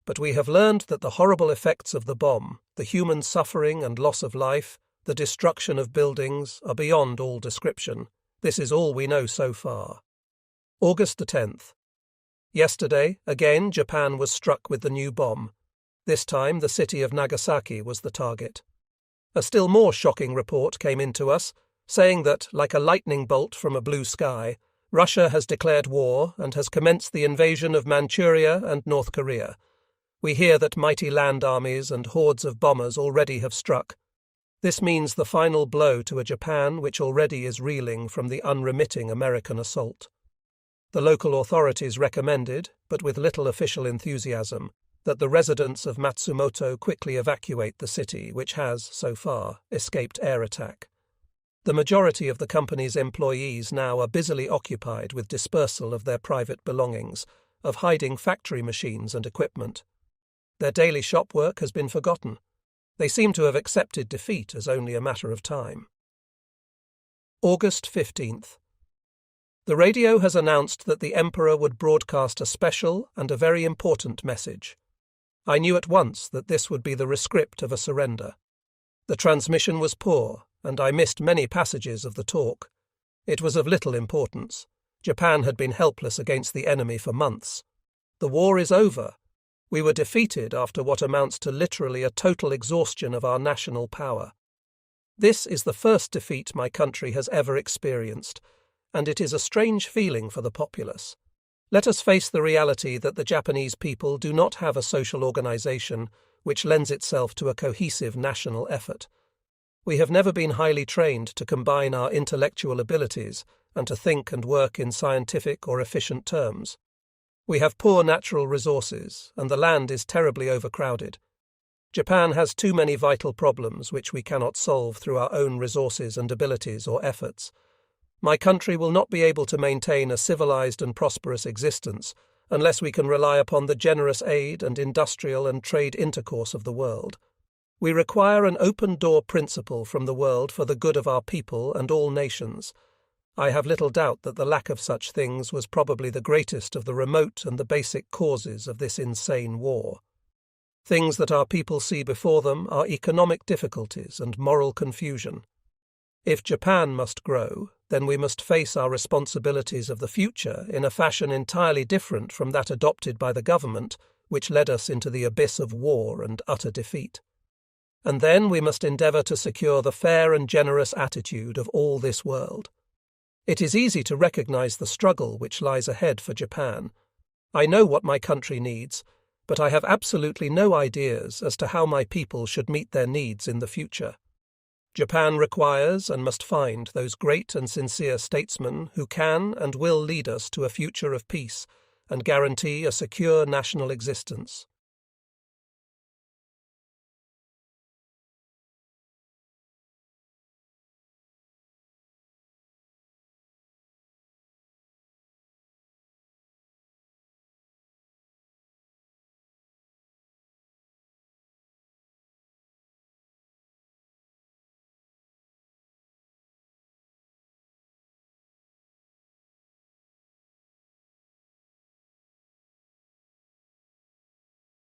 but we have learned that the horrible effects of the bomb, the human suffering and loss of life, the destruction of buildings, are beyond all description. This is all we know so far. August the 10th. Yesterday, again, Japan was struck with the new bomb. This time, the city of Nagasaki was the target. A still more shocking report came in to us, saying that, like a lightning bolt from a blue sky, Russia has declared war and has commenced the invasion of Manchuria and North Korea. We hear that mighty land armies and hordes of bombers already have struck. This means the final blow to a Japan which already is reeling from the unremitting American assault. The local authorities recommended, but with little official enthusiasm, that the residents of Matsumoto quickly evacuate the city, which has, so far, escaped air attack. The majority of the company's employees now are busily occupied with dispersal of their private belongings, of hiding factory machines and equipment. Their daily shop work has been forgotten. They seem to have accepted defeat as only a matter of time. August 15th. The radio has announced that the Emperor would broadcast a special and a very important message. I knew at once that this would be the rescript of a surrender. The transmission was poor, and I missed many passages of the talk. It was of little importance. Japan had been helpless against the enemy for months. The war is over. We were defeated after what amounts to literally a total exhaustion of our national power. This is the first defeat my country has ever experienced, and it is a strange feeling for the populace. Let us face the reality that the Japanese people do not have a social organization which lends itself to a cohesive national effort. We have never been highly trained to combine our intellectual abilities and to think and work in scientific or efficient terms. We have poor natural resources, and the land is terribly overcrowded. Japan has too many vital problems which we cannot solve through our own resources and abilities or efforts. My country will not be able to maintain a civilized and prosperous existence unless we can rely upon the generous aid and industrial and trade intercourse of the world. We require an open-door principle from the world for the good of our people and all nations. I have little doubt that the lack of such things was probably the greatest of the remote and the basic causes of this insane war. Things that our people see before them are economic difficulties and moral confusion. If Japan must grow, then we must face our responsibilities of the future in a fashion entirely different from that adopted by the government, which led us into the abyss of war and utter defeat. And then we must endeavour to secure the fair and generous attitude of all this world. It is easy to recognize the struggle which lies ahead for Japan. I know what my country needs, but I have absolutely no ideas as to how my people should meet their needs in the future. Japan requires and must find those great and sincere statesmen who can and will lead us to a future of peace and guarantee a secure national existence.